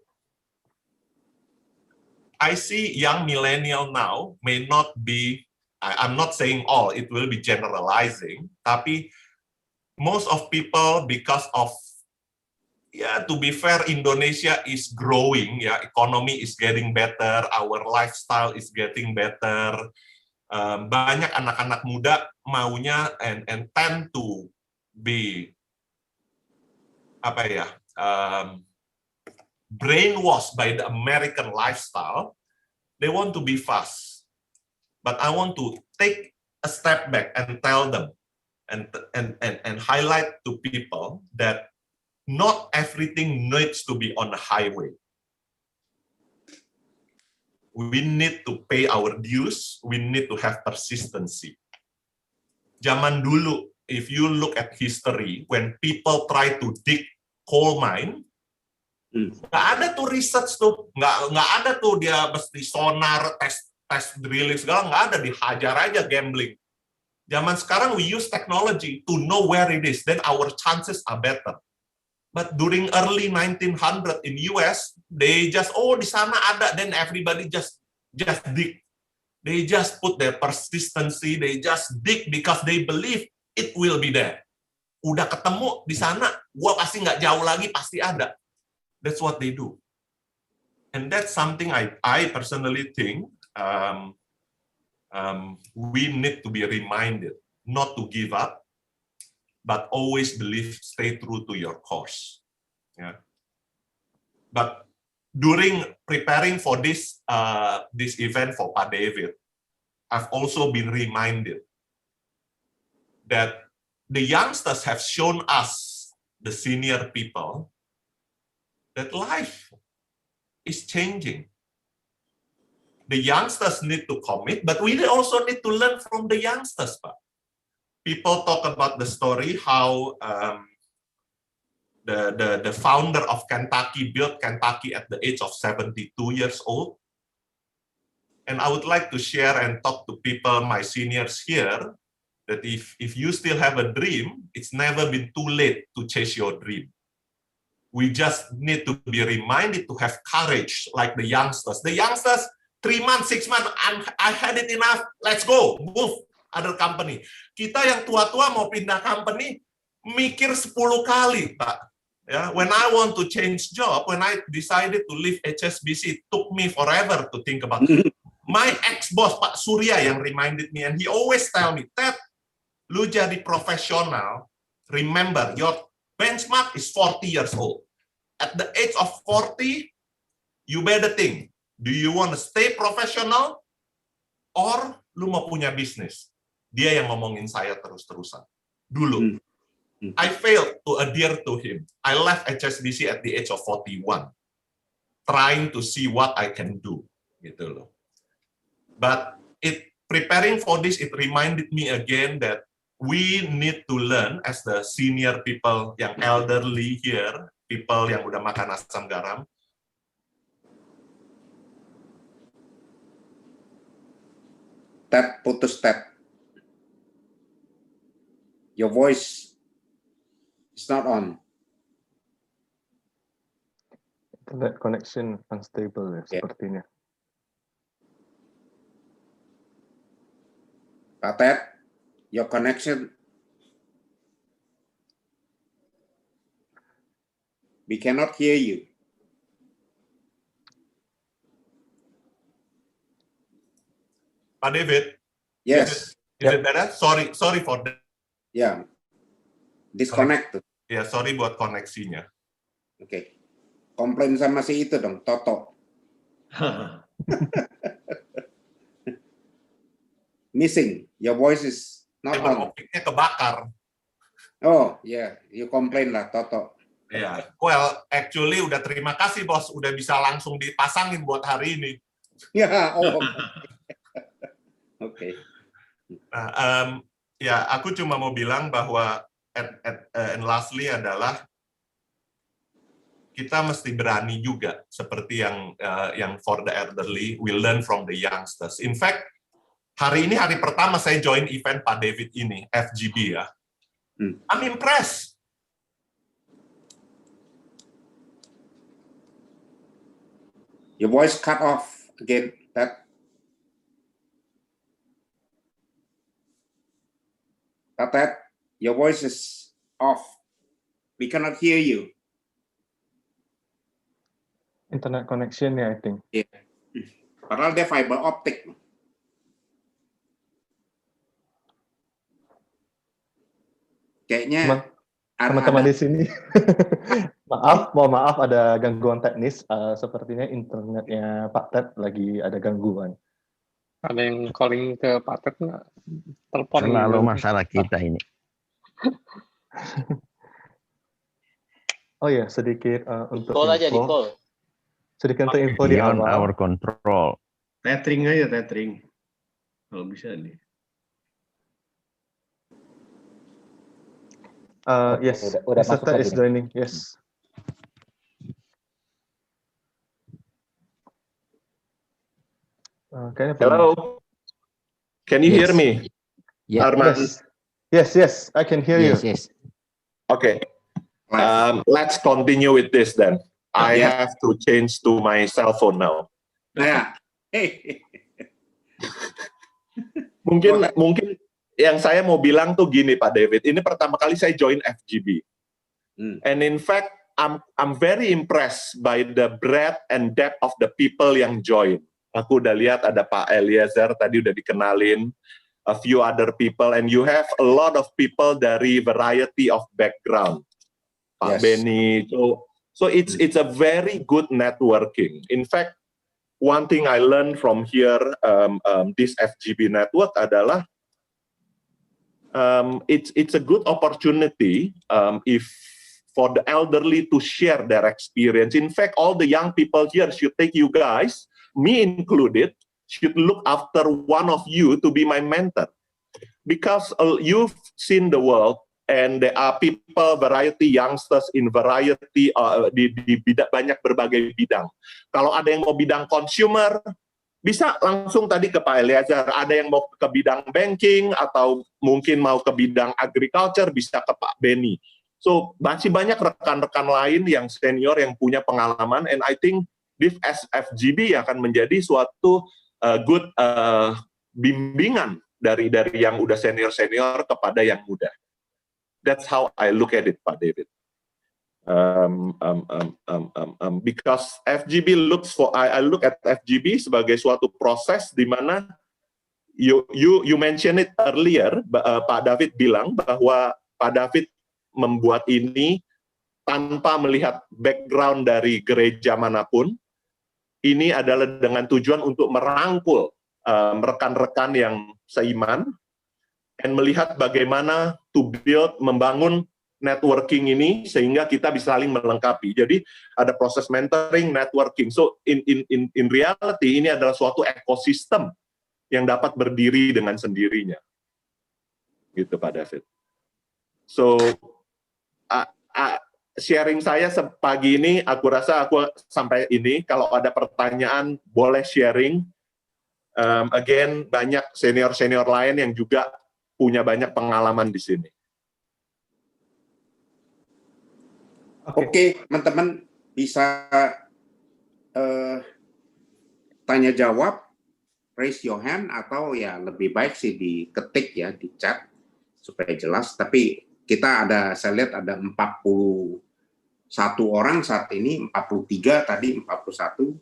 [SPEAKER 12] I see young millennial now may not be, I'm not saying all, it will be generalizing, tapi most of people, because of, to be fair, Indonesia is growing, economy is getting better, our lifestyle is getting better. Banyak anak-anak muda maunya and tend to be brainwashed by the American lifestyle. They want to be fast, but I want to take a step back and tell them and highlight to people that not everything needs to be on the highway. We need to pay our dues. We need to have persistency. Zaman dulu, if you look at history, when people try to dig coal mine, nggak ada tuh research tuh, nggak ada tuh dia mesti sonar, tes drilling segala, nggak ada, dihajar aja gambling. Zaman sekarang we use technology to know where it is, then our chances are better. But during early 1900 in US, they just, di sana ada, then everybody just dig. They just put their persistency, they just dig because they believe it will be there. Udah ketemu di sana, gua pasti nggak jauh lagi, pasti ada. That's what they do. And that's something I personally think we need to be reminded not to give up, but always believe, stay true to your course. Yeah. But during preparing for this event for Pak David, I've also been reminded that the youngsters have shown us, the senior people, that life is changing. The youngsters need to commit, but we also need to learn from the youngsters, Pak. People talk about the story how the founder of Kentucky built Kentucky at the age of 72 years old. And I would like to share and talk to people, my seniors here, that if you still have a dream, it's never been too late to chase your dream. We just need to be reminded to have courage like the youngsters. The youngsters, 3 months, 6 months, I had it enough, let's go, move other company. Kita yang tua-tua mau pindah company, mikir 10 kali, Pak. Yeah, when I want to change job, when I decided to leave HSBC, it took me forever to think about it. My ex-boss, Pak Surya, yang reminded me, and he always tell me, Ted, lu jadi profesional, remember, your benchmark is 40 years old. At the age of 40, you better think, do you want to stay professional or lu mau punya bisnis? Dia yang ngomongin saya terus-terusan. Dulu. I failed to adhere to him. I left HSBC at the age of 41, trying to see what I can do. Gitu loh. But preparing for this, it reminded me again that we need to learn as the senior people, yang elderly here, people yang udah makan asam garam.
[SPEAKER 4] Putus tap. Your voice is not on.
[SPEAKER 1] Internet connection unstable ya, sepertinya.
[SPEAKER 4] Pak Ted, your connection. We cannot hear you.
[SPEAKER 12] Pak David?
[SPEAKER 4] Yes.
[SPEAKER 12] Is it better? Sorry for that.
[SPEAKER 4] Yeah. Disconnect.
[SPEAKER 12] Ya, sorry buat koneksinya.
[SPEAKER 4] Oke. Komplain sama si itu dong, Toto. Missing. Your voice is not on.
[SPEAKER 12] Optiknya kebakar.
[SPEAKER 4] Oh, yeah. You complain lah, Toto.
[SPEAKER 12] Ya, well, actually udah terima kasih bos, udah bisa langsung dipasangin buat hari ini.
[SPEAKER 4] Ya, Oke.
[SPEAKER 12] Nah, ya, aku cuma mau bilang bahwa and lastly adalah kita mesti berani juga seperti yang for the elderly, we learn from the youngsters. In fact, Hari ini hari pertama saya join event Pak David ini, FGB ya. I'm impressed.
[SPEAKER 4] Your voice cut off again. That your voice is off. We cannot hear you.
[SPEAKER 1] Internet connection ya, I think.
[SPEAKER 4] Yeah. Padahal dia fiber optic. Kayaknya
[SPEAKER 1] teman-teman di sini. Mohon maaf ada gangguan teknis. Sepertinya internetnya Pak Ted lagi ada gangguan.
[SPEAKER 10] Ada yang calling ke Pak Ted nggak? Telepon.
[SPEAKER 9] Selalu masalah kita ini.
[SPEAKER 1] Oh ya, sedikit untuk
[SPEAKER 3] Call aja, di
[SPEAKER 1] info.
[SPEAKER 3] call.
[SPEAKER 1] Sedikit untuk info di
[SPEAKER 9] Beyond
[SPEAKER 1] awal.
[SPEAKER 9] our control.
[SPEAKER 8] Tethering aja, tethering. Kalau bisa nih.
[SPEAKER 1] Yes,
[SPEAKER 13] udah
[SPEAKER 1] Mr.
[SPEAKER 13] masuk
[SPEAKER 1] Ted
[SPEAKER 13] lagi
[SPEAKER 1] is
[SPEAKER 13] nih.
[SPEAKER 1] joining. Yes.
[SPEAKER 14] Hello. Can you hear me?
[SPEAKER 13] Yeah.
[SPEAKER 14] Arman?
[SPEAKER 1] Yes, I can hear you.
[SPEAKER 13] Yes.
[SPEAKER 14] Okay. Let's continue with this then. I have to change to my cell phone now.
[SPEAKER 4] Nah,
[SPEAKER 14] Mungkin yang saya mau bilang tuh gini Pak David. Ini pertama kali saya join FGB. And in fact, I'm very impressed by the breadth and depth of the people yang join. Aku udah lihat ada Pak Eliezer tadi udah dikenalin, a few other people, and you have a lot of people dari variety of background. Pak Benny, so it's a very good networking. In fact, one thing I learned from here, this FGB network adalah it's a good opportunity if for the elderly to share their experience. In fact, all the young people here should take you guys, me included, should look after one of you to be my mentor. Because you've seen the world, and there are people, variety youngsters in variety, di banyak berbagai bidang. Kalau ada yang mau bidang consumer, bisa langsung tadi ke Pak Eliezer. Ada yang mau ke bidang banking, atau mungkin mau ke bidang agriculture, bisa ke Pak Benny. So, masih banyak rekan-rekan lain yang senior yang punya pengalaman, and I think this FGB akan menjadi suatu good bimbingan dari yang udah senior-senior kepada yang muda. That's how I look at it, Pak David. Because FGB I look at FGB sebagai suatu proses di mana you mentioned it earlier, Pak David bilang bahwa Pak David membuat ini tanpa melihat background dari gereja manapun. Ini adalah dengan tujuan untuk merangkul rekan-rekan yang seiman dan melihat bagaimana to build, membangun networking ini sehingga kita bisa saling melengkapi. Jadi ada proses mentoring, networking. So in reality ini adalah suatu ekosistem yang dapat berdiri dengan sendirinya. Gitu Pak David. So sharing saya pagi ini, aku rasa aku sampai ini. Kalau ada pertanyaan, boleh sharing. Again, banyak senior-senior lain yang juga punya banyak pengalaman di sini.
[SPEAKER 4] Oke, teman-teman bisa tanya jawab, raise your hand, atau ya lebih baik sih diketik ya di chat supaya jelas. Tapi kita saya lihat ada 41 orang saat ini, 43 tadi, 41,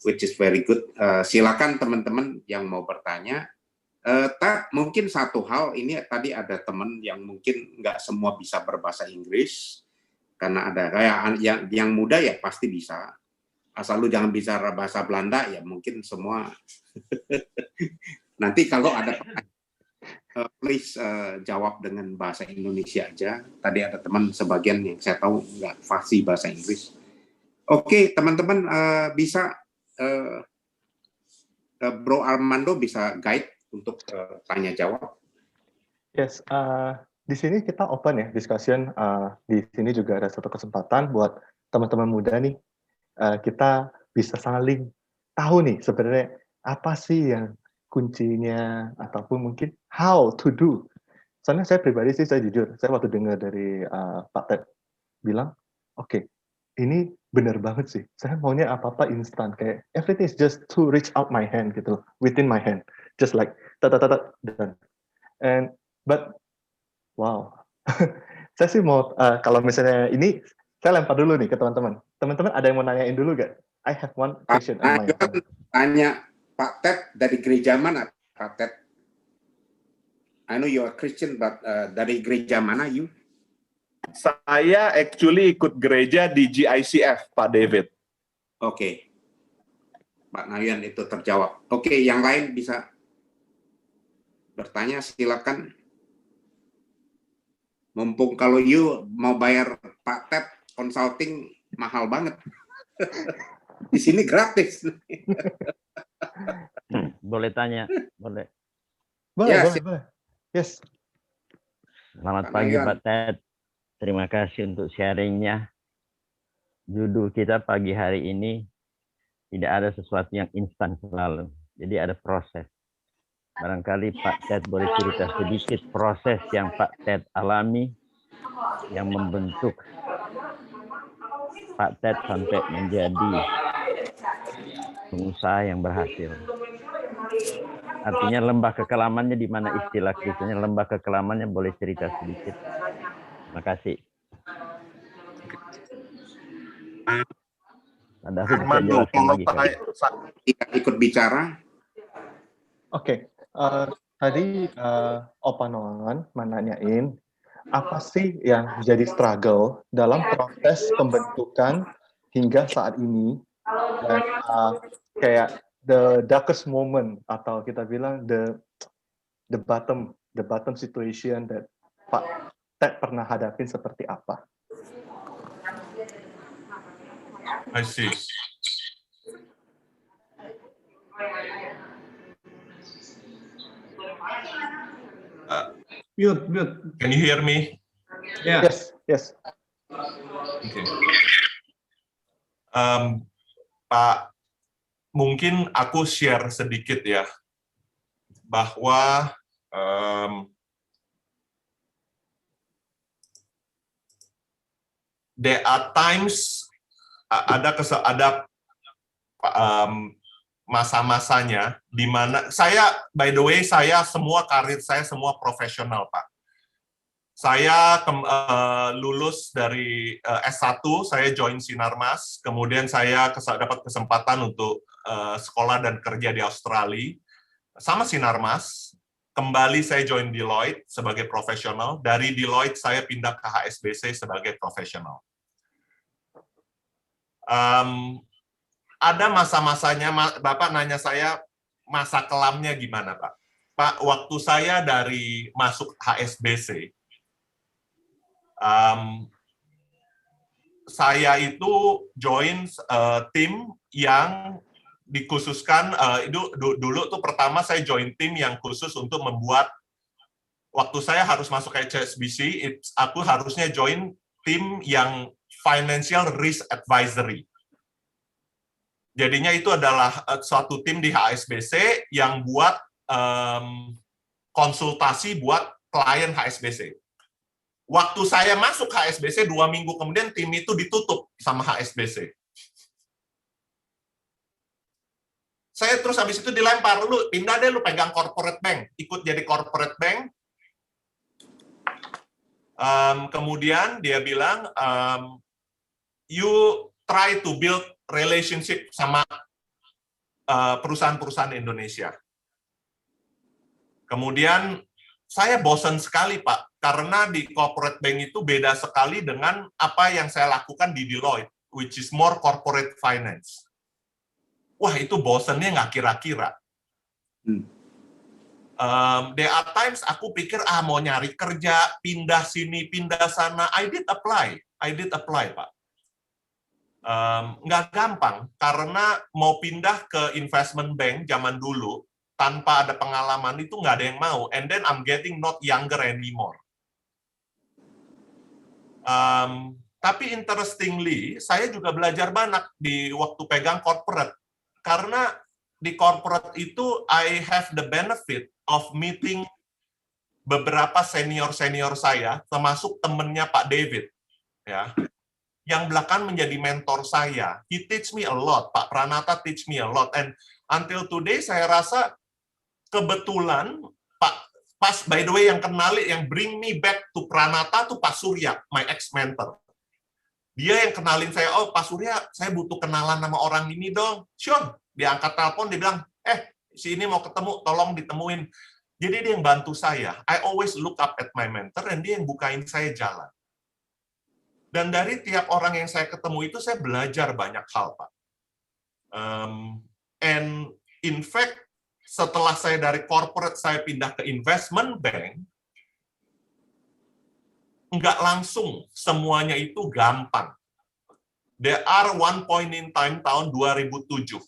[SPEAKER 4] which is very good. Silakan teman-teman yang mau bertanya. Mungkin satu hal, ini tadi ada teman yang mungkin nggak semua bisa berbahasa Inggris, karena ada kayak yang muda ya pasti bisa. Asal lu jangan bicara bahasa Belanda ya mungkin semua. Nanti kalau ada pertanyaan, please jawab dengan bahasa Indonesia aja. Tadi ada teman sebagian yang saya tahu nggak fasih bahasa Inggris. Oke, teman-teman bisa Bro Armando bisa guide untuk tanya jawab.
[SPEAKER 1] Yes, di sini kita open ya discussion. Di sini juga ada satu kesempatan buat teman-teman muda nih. Kita bisa saling tahu nih sebenarnya apa sih yang kuncinya ataupun mungkin how to do. Soalnya saya pribadi sih, saya jujur, saya waktu dengar dari Pak Ted bilang, oke, ini benar banget sih. Saya maunya apa-apa instan, kayak everything is just to reach out my hand gitu, within my hand, just like done. But wow, saya sih mau kalau misalnya ini saya lempar dulu nih ke teman-teman. Teman-teman ada yang mau nanyain dulu gak? I have one question on my own.
[SPEAKER 4] Tanya Pak Ted dari gereja mana, Pak Ted? I know you are Christian, but dari gereja mana you?
[SPEAKER 14] Saya actually ikut gereja di GICF, Pak David.
[SPEAKER 4] Oke. Pak Nayan itu terjawab. Oke, yang lain bisa bertanya, silakan. Mumpung kalau you mau bayar Pak Ted consulting mahal banget. Di sini gratis.
[SPEAKER 9] Boleh tanya? Boleh.
[SPEAKER 1] Boleh. Yes.
[SPEAKER 9] Selamat pagi Pak Ted. Terima kasih untuk sharingnya. Judul kita pagi hari ini, tidak ada sesuatu yang instan selalu. Jadi ada proses. Barangkali Pak Ted boleh cerita sedikit proses yang Pak Ted alami, yang membentuk Pak Ted sampai menjadi pengusaha yang berhasil. Artinya lembah kekelamannya di mana istilah Kristennya, lembah kekelamannya boleh cerita sedikit. Terima kasih.
[SPEAKER 14] Armando, kalau
[SPEAKER 4] ikut bicara.
[SPEAKER 1] Oke, tadi Opa Noan menanyain apa sih yang jadi struggle dalam proses pembentukan hingga saat ini, dan kayak the darkest moment atau kita bilang the bottom situation that Pak Ted pernah hadapin seperti apa?
[SPEAKER 12] I see.
[SPEAKER 8] Mute.
[SPEAKER 12] Can you hear me?
[SPEAKER 8] Yeah.
[SPEAKER 1] Yes.
[SPEAKER 12] Okay. Pak, mungkin aku share sedikit ya, bahwa there are times, ada masa-masanya di mana by the way, saya semua karir saya semua profesional, Pak. Saya lulus dari S1, saya join Sinarmas, kemudian saya dapat kesempatan untuk sekolah dan kerja di Australia sama Sinarmas. Kembali saya join Deloitte sebagai profesional. Dari Deloitte saya pindah ke HSBC sebagai profesional. Ada masa-masanya, Bapak nanya saya masa kelamnya gimana, Pak? Pak, waktu saya dari masuk HSBC, saya itu join tim yang dikhususkan, dulu tuh pertama saya join tim yang khusus untuk membuat, waktu saya harus masuk ke HSBC, aku harusnya join tim yang Financial Risk Advisory. Jadinya itu adalah suatu tim di HSBC yang buat konsultasi buat klien HSBC. Waktu saya masuk HSBC, 2 minggu kemudian tim itu ditutup sama HSBC. Saya terus habis itu dilempar, lu pindah deh, lu pegang corporate bank, ikut jadi corporate bank. Kemudian dia bilang, you try to build relationship sama perusahaan-perusahaan Indonesia. Kemudian saya bosan sekali, Pak, karena di corporate bank itu beda sekali dengan apa yang saya lakukan di Deloitte, which is more corporate finance. Wah, itu bosannya nggak kira-kira. There are times aku pikir, mau nyari kerja, pindah sini, pindah sana. I did apply, Pak. Nggak gampang, karena mau pindah ke investment bank zaman dulu, tanpa ada pengalaman itu nggak ada yang mau. And then I'm getting not younger anymore. Tapi interestingly, saya juga belajar banyak di waktu pegang corporate. Karena di corporate itu I have the benefit of meeting beberapa senior saya, termasuk temennya Pak David, ya, yang belakangan menjadi mentor saya. He teach me a lot, Pak Pranata teach me a lot, and until today saya rasa kebetulan pas by the way yang kenali, yang bring me back to Pranata tuh Pak Surya, my ex-mentor. Dia yang kenalin saya, oh Pak Surya, saya butuh kenalan sama orang ini dong. Sure, dia angkat telepon, dia bilang, si ini mau ketemu, tolong ditemuin. Jadi dia yang bantu saya. I always look up at my mentor, dan dia yang bukain saya jalan. Dan dari tiap orang yang saya ketemu itu, saya belajar banyak hal, Pak. And in fact, setelah saya dari corporate, saya pindah ke investment bank, nggak langsung semuanya itu gampang. There are one point in time tahun 2007.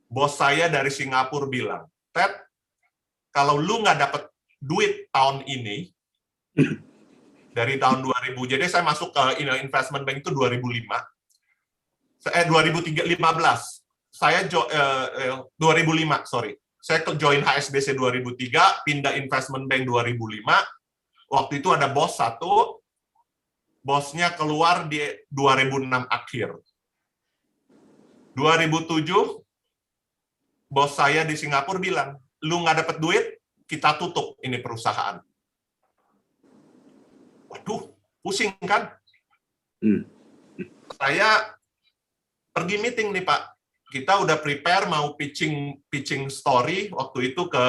[SPEAKER 12] Bos saya dari Singapura bilang, Ted, kalau lu nggak dapat duit tahun ini, dari tahun 2000, jadi saya masuk ke investment bank itu 2015. Saya 2005, sorry. Saya join HSBC 2003, pindah investment bank 2005. Waktu itu ada bos satu, bosnya keluar di 2006 akhir. 2007, bos saya di Singapura bilang, lu nggak dapat duit, kita tutup ini perusahaan. Waduh, pusing kan? Saya pergi meeting nih Pak. Kita udah prepare mau pitching story waktu itu ke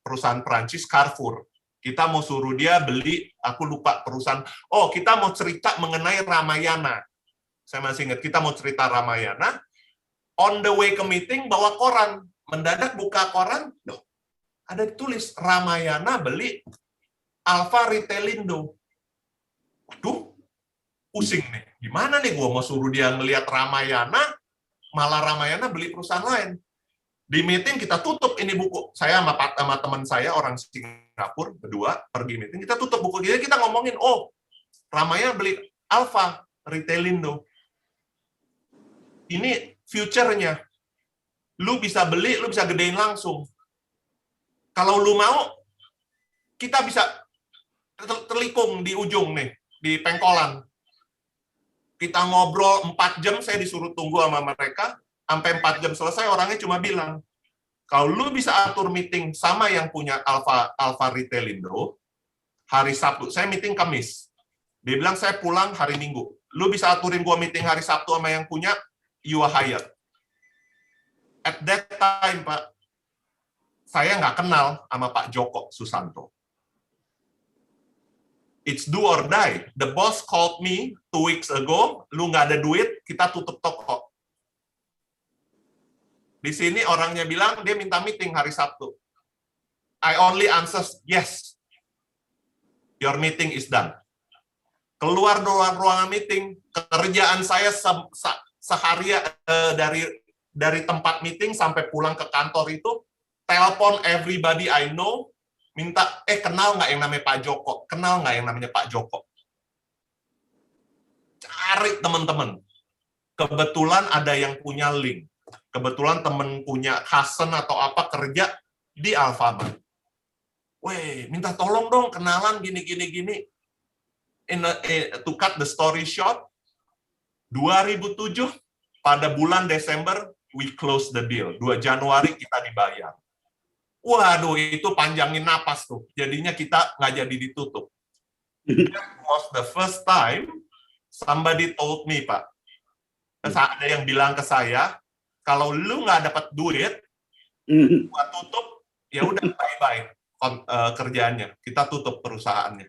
[SPEAKER 12] perusahaan Prancis Carrefour. Kita mau suruh dia beli, aku lupa perusahaan. Oh, kita mau cerita mengenai Ramayana. Saya masih ingat, kita mau cerita Ramayana. On the way ke meeting, bawa koran. Mendadak buka koran, loh, ada ditulis Ramayana beli Alfa Retailindo. Waduh, pusing nih. Gimana nih gue mau suruh dia ngelihat Ramayana, malah Ramayana beli perusahaan lain. Di meeting kita tutup ini buku. Saya sama teman saya, orang Singapura, berdua, pergi meeting, kita tutup buku. Jadi kita ngomongin, oh, Ramayana beli Alfa Retailindo. Ini future-nya. Lu bisa beli, lu bisa gedein langsung. Kalau lu mau, kita bisa terlikung di ujung nih, di pengkolan. Kita ngobrol 4 jam, saya disuruh tunggu sama mereka, sampai 4 jam selesai, orangnya cuma bilang, kalau lu bisa atur meeting sama yang punya Alfa Retailindo, hari Sabtu, saya meeting Kamis. Dia bilang, saya pulang hari Minggu. Lu bisa aturin gua meeting hari Sabtu sama yang punya, you are hired. At that time, Pak, saya nggak kenal sama Pak Joko Susanto. It's do or die. The boss called me 2 weeks ago, lu nggak ada duit, kita tutup toko. Di sini orangnya bilang, dia minta meeting hari Sabtu. I only answer, yes. Your meeting is done. Keluar ruangan meeting, kerjaan saya sehari dari tempat meeting sampai pulang ke kantor itu, telepon everybody I know, minta, kenal nggak yang namanya Pak Joko? Kenal nggak yang namanya Pak Joko? Cari teman-teman. Kebetulan ada yang punya link. Kebetulan temen punya cousin atau apa kerja di Alfamart. Weh, minta tolong dong, kenalan gini. To cut the story short, 2007, pada bulan Desember, we close the deal. 2 Januari kita dibayar. Waduh, itu panjangin napas tuh. Jadinya kita nggak jadi ditutup. That was the first time somebody told me, Pak. Ada yang bilang ke saya, kalau lu nggak dapat duit, gua tutup, ya udah bye-bye kerjaannya. Kita tutup perusahaannya.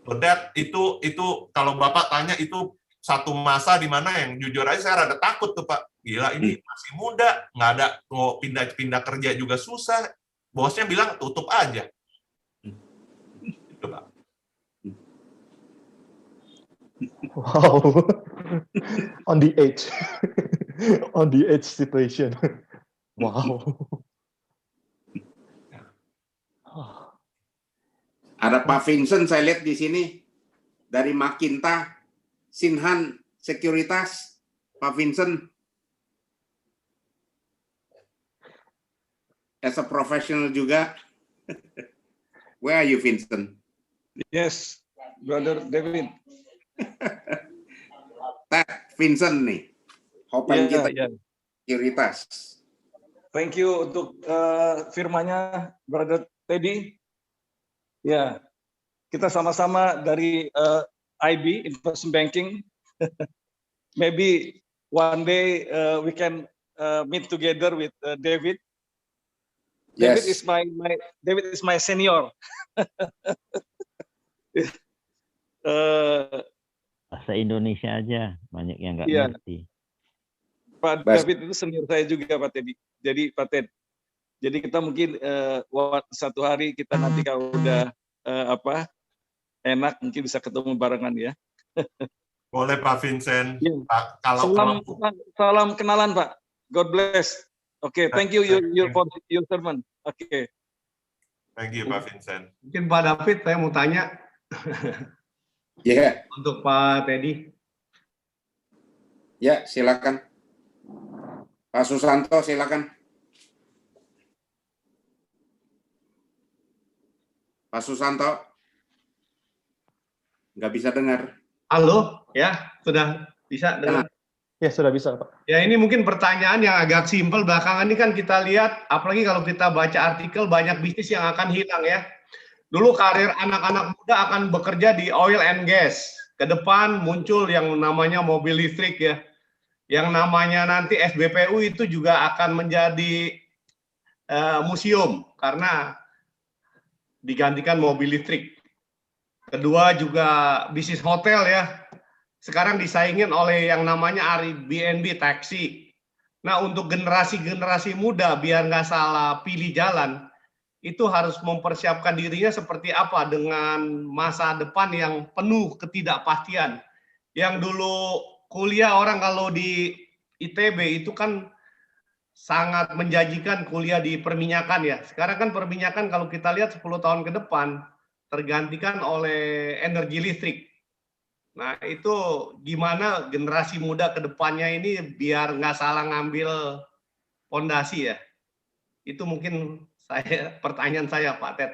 [SPEAKER 12] So that itu kalau Bapak tanya itu satu masa di mana yang jujur aja saya rada takut tuh Pak. Gila ini masih muda, nggak ada mau pindah kerja juga susah. Bosnya bilang tutup aja. Itu Pak.
[SPEAKER 1] Wow. On the edge. On the edge situation. Wow.
[SPEAKER 4] Ada Pak Vincent saya lihat di sini dari Makinta, Sinhan Sekuritas, Pak Vincent. as a professional juga. Where are you, Vincent?
[SPEAKER 6] Yes, Brother David.
[SPEAKER 4] Vincent nih, hopen kita sekuritas.
[SPEAKER 6] Thank you untuk firmanya, Brother Teddy. Ya, kita sama-sama dari IB, Investment Banking. Maybe one day we can meet together with David.
[SPEAKER 4] Yes.
[SPEAKER 6] David is my senior.
[SPEAKER 9] Bahasa Indonesia aja banyak yang nggak ngerti.
[SPEAKER 6] Pak David itu senior saya juga, Pak Teddy. Jadi Pak Ted, jadi kita mungkin satu hari kita nanti kalau udah enak mungkin bisa ketemu barengan ya.
[SPEAKER 12] Boleh Pak Vincent.
[SPEAKER 6] Ya.
[SPEAKER 12] Pak,
[SPEAKER 6] salam kenalan Pak. God bless. Oke, thank you for your sermon. Oke.
[SPEAKER 12] Thank you Pak Vincent.
[SPEAKER 8] Mungkin Pak David saya mau tanya.
[SPEAKER 4] Ya.
[SPEAKER 8] Untuk Pak Teddy.
[SPEAKER 4] Ya, silakan. Pak Susanto, silakan. Pak Susanto. Nggak bisa dengar.
[SPEAKER 8] Halo, ya, sudah bisa dengar.
[SPEAKER 1] Ya, sudah bisa, Pak.
[SPEAKER 8] Ya, ini mungkin pertanyaan yang agak simpel. Belakangan ini kan kita lihat, apalagi kalau kita baca artikel, banyak bisnis yang akan hilang ya. Dulu karir anak-anak muda akan bekerja di oil and gas. Ke depan muncul yang namanya mobil listrik ya. Yang namanya nanti SBPU itu juga akan menjadi museum karena digantikan mobil listrik. Kedua juga bisnis hotel ya. Sekarang disaingin oleh yang namanya Airbnb taksi. Nah untuk generasi-generasi muda biar nggak salah pilih jalan, itu harus mempersiapkan dirinya seperti apa dengan masa depan yang penuh ketidakpastian. Yang dulu kuliah orang kalau di ITB itu kan sangat menjanjikan kuliah di perminyakan ya. Sekarang kan perminyakan kalau kita lihat 10 tahun ke depan tergantikan oleh energi listrik. Nah itu gimana generasi muda ke depannya ini biar nggak salah ngambil fondasi ya. Itu mungkin pertanyaan saya Pak Ted.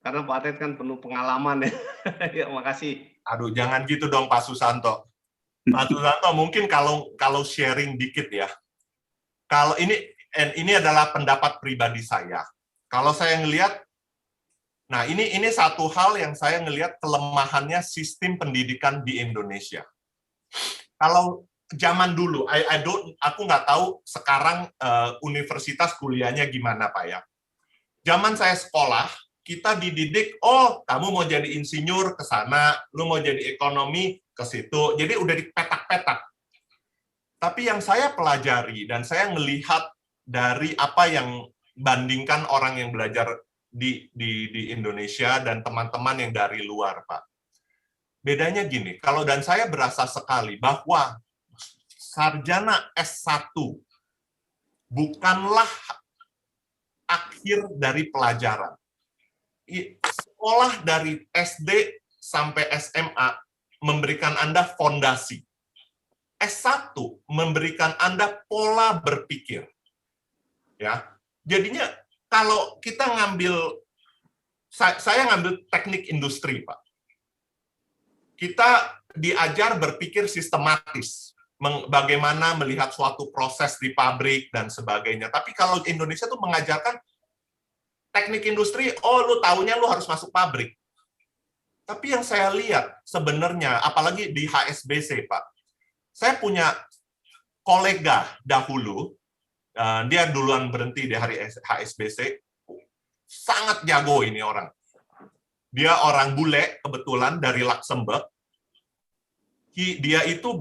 [SPEAKER 8] Karena Pak Ted kan penuh pengalaman ya. Ya makasih.
[SPEAKER 12] Aduh jangan gitu dong Pak Susanto. Pak Susanto mungkin kalau sharing dikit ya. Kalau ini adalah pendapat pribadi saya. Kalau saya ngelihat, nah ini satu hal yang saya ngelihat kelemahannya sistem pendidikan di Indonesia. Kalau zaman dulu, aku nggak tahu sekarang universitas kuliahnya gimana Pak ya. Zaman saya sekolah, kita dididik, oh kamu mau jadi insinyur ke sana, lu mau jadi ekonomi ke situ. Jadi udah dipetak-petak. Tapi yang saya pelajari dan saya melihat dari apa yang bandingkan orang yang belajar di Indonesia dan teman-teman yang dari luar, Pak. Bedanya gini, dan saya berasa sekali bahwa sarjana S1 bukanlah akhir dari pelajaran. Sekolah dari SD sampai SMA memberikan Anda fondasi. S1 memberikan Anda pola berpikir. Ya. Jadinya kalau kita saya ngambil teknik industri, Pak. Kita diajar berpikir sistematis, bagaimana melihat suatu proses di pabrik dan sebagainya. Tapi kalau Indonesia tuh mengajarkan teknik industri, oh lu taunya lu harus masuk pabrik. Tapi yang saya lihat sebenarnya, apalagi di HSBC, Pak, saya punya kolega dahulu, dia duluan berhenti di hari HSBC, sangat jago ini orang. Dia orang bule, kebetulan dari Luxembourg. Dia itu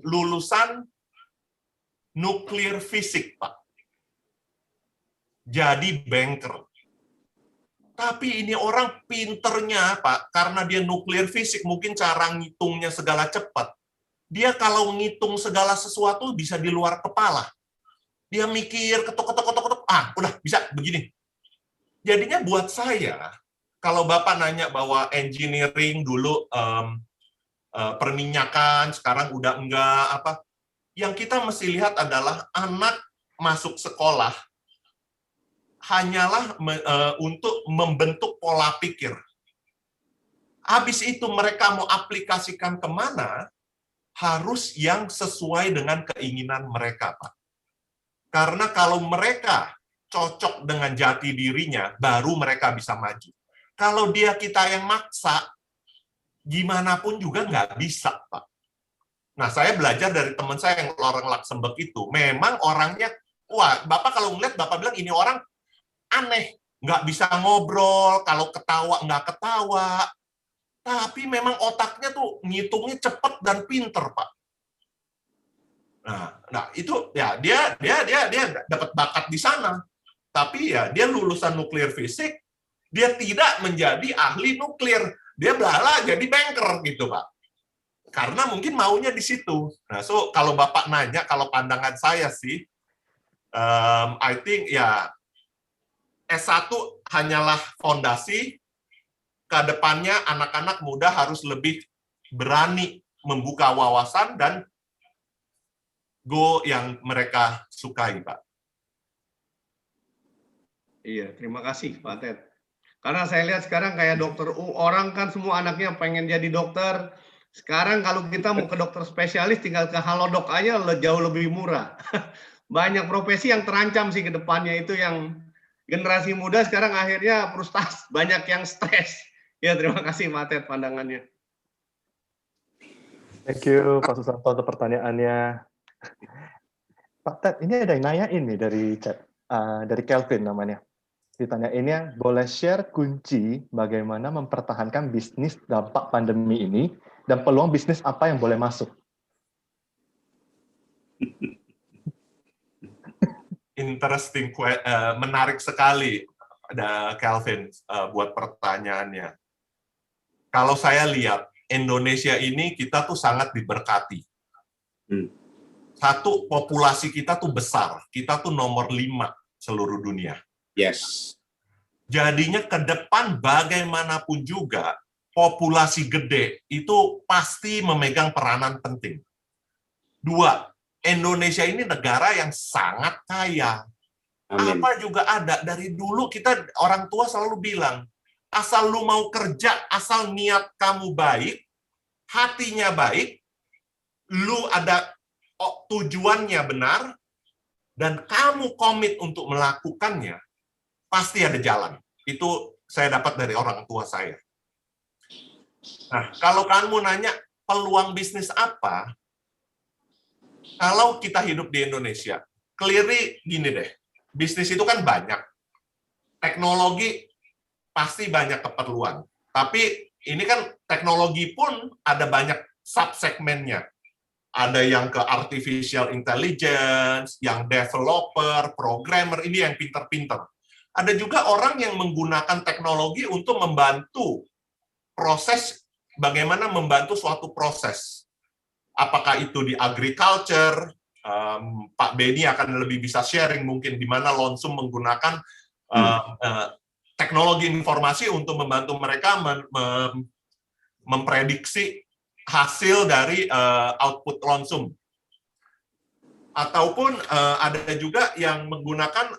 [SPEAKER 12] lulusan nuklir fisik, Pak. Jadi banker. Tapi ini orang pinternya, Pak, karena dia nuklir fisik, mungkin cara ngitungnya segala cepat. Dia kalau ngitung segala sesuatu bisa di luar kepala. Dia mikir, ketok, udah bisa begini. Jadinya buat saya, kalau Bapak nanya bahwa engineering dulu perminyakan, sekarang udah enggak, yang kita mesti lihat adalah anak masuk sekolah, hanyalah untuk membentuk pola pikir. Habis itu mereka mau aplikasikan kemana, harus yang sesuai dengan keinginan mereka, Pak. Karena kalau mereka cocok dengan jati dirinya, baru mereka bisa maju. Kalau kita yang maksa, gimana pun juga nggak bisa, Pak. Nah, saya belajar dari teman saya yang orang Luxembourg itu. Memang orangnya, wah, Bapak kalau ngeliat, Bapak bilang ini orang aneh. Nggak bisa ngobrol, kalau ketawa nggak ketawa. Tapi memang otaknya tuh ngitungnya cepat dan pinter, Pak. Nah itu ya dia dapat bakat di sana. Tapi ya dia lulusan nuklir fisik, dia tidak menjadi ahli nuklir. Dia bela jadi banker gitu, Pak. Karena mungkin maunya di situ. Nah, so kalau Bapak nanya, kalau pandangan saya sih, I think ya S1 hanyalah fondasi. Kedepannya anak-anak muda harus lebih berani membuka wawasan dan go yang mereka sukai, Pak.
[SPEAKER 8] Iya, terima kasih Pak Ted. Karena saya lihat sekarang kayak dokter orang kan semua anaknya pengen jadi dokter. Sekarang kalau kita mau ke dokter spesialis tinggal ke Halodoc aja jauh lebih murah. Banyak profesi yang terancam sih ke depannya, itu yang generasi muda sekarang akhirnya frustasi, banyak yang stres. Ya, terima kasih Pak Ted pandangannya.
[SPEAKER 1] Thank you Pak Susanto untuk pertanyaannya. Pak Ted, ini ada yang nanyain nih dari chat, dari Kelvin namanya. Ditanyainnya, boleh share kunci bagaimana mempertahankan bisnis dampak pandemi ini dan peluang bisnis apa yang boleh masuk?
[SPEAKER 12] Interesting, menarik sekali ada Kelvin buat pertanyaannya. Kalau saya lihat Indonesia ini kita tuh sangat diberkati. Satu, populasi kita tuh besar. Kita tuh nomor 5 seluruh dunia.
[SPEAKER 4] Yes.
[SPEAKER 12] Jadinya ke depan bagaimanapun juga, populasi gede itu pasti memegang peranan penting. 2, Indonesia ini negara yang sangat kaya.
[SPEAKER 4] Amin.
[SPEAKER 12] Apa juga ada. Dari dulu kita, orang tua selalu bilang, asal lu mau kerja, asal niat kamu baik, hatinya baik, lu ada tujuannya benar, dan kamu komit untuk melakukannya, pasti ada jalan. Itu saya dapat dari orang tua saya. Nah, kalau kamu nanya peluang bisnis apa, kalau kita hidup di Indonesia, clearly gini deh, bisnis itu kan banyak. Teknologi pasti banyak keperluan. Tapi ini kan teknologi pun ada banyak subsegmennya. Ada yang ke artificial intelligence, yang developer, programmer, ini yang pinter-pinter. Ada juga orang yang menggunakan teknologi untuk membantu proses, bagaimana membantu suatu proses. Apakah itu di agriculture, Pak Beni akan lebih bisa sharing mungkin di mana Lonsum menggunakan teknologi informasi untuk membantu mereka memprediksi hasil dari output Lonsum. Ataupun ada juga yang menggunakan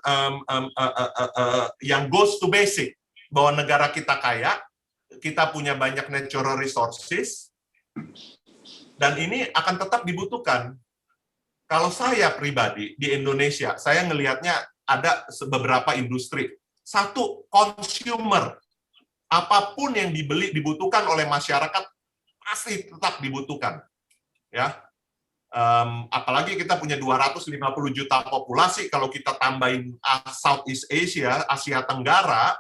[SPEAKER 12] yang goes to basic, bahwa negara kita kaya, kita punya banyak natural resources, dan ini akan tetap dibutuhkan. Kalau saya pribadi di Indonesia, saya ngelihatnya ada beberapa industri. Satu, consumer. Apapun yang dibutuhkan oleh masyarakat pasti tetap dibutuhkan. Ya, apalagi kita punya 250 juta populasi, kalau kita tambahin Southeast Asia, Asia Tenggara,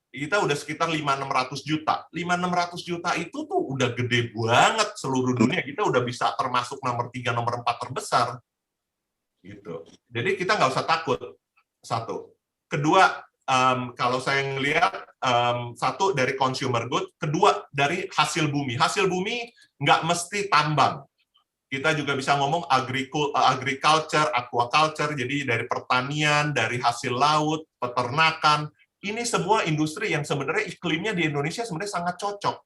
[SPEAKER 12] kita udah sekitar 500-600 juta. 500-600 juta itu tuh udah gede banget seluruh dunia. Kita udah bisa termasuk nomor 3, nomor 4 terbesar. Gitu. Jadi kita nggak usah takut. Satu. Kedua, kalau saya ngelihat, satu dari consumer good, kedua dari hasil bumi. Hasil bumi nggak mesti tambang. Kita juga bisa ngomong agriculture, aquaculture, jadi dari pertanian, dari hasil laut, peternakan. Ini sebuah industri yang sebenarnya iklimnya di Indonesia sebenarnya sangat cocok.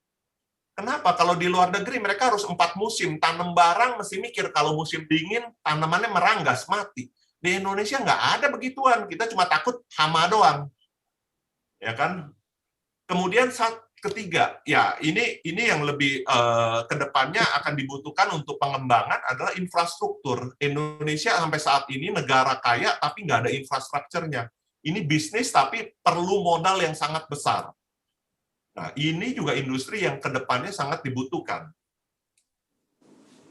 [SPEAKER 12] Kenapa? Kalau di luar negeri mereka harus 4 musim, tanam barang mesti mikir kalau musim dingin tanamannya meranggas mati. Di Indonesia nggak ada begituan, kita cuma takut hama doang, ya kan? Kemudian ketiga, ya ini yang lebih kedepannya akan dibutuhkan untuk pengembangan adalah infrastruktur. Indonesia sampai saat ini negara kaya tapi nggak ada infrastrukturnya. Ini bisnis tapi perlu modal yang sangat besar. Nah, ini juga industri yang kedepannya sangat dibutuhkan.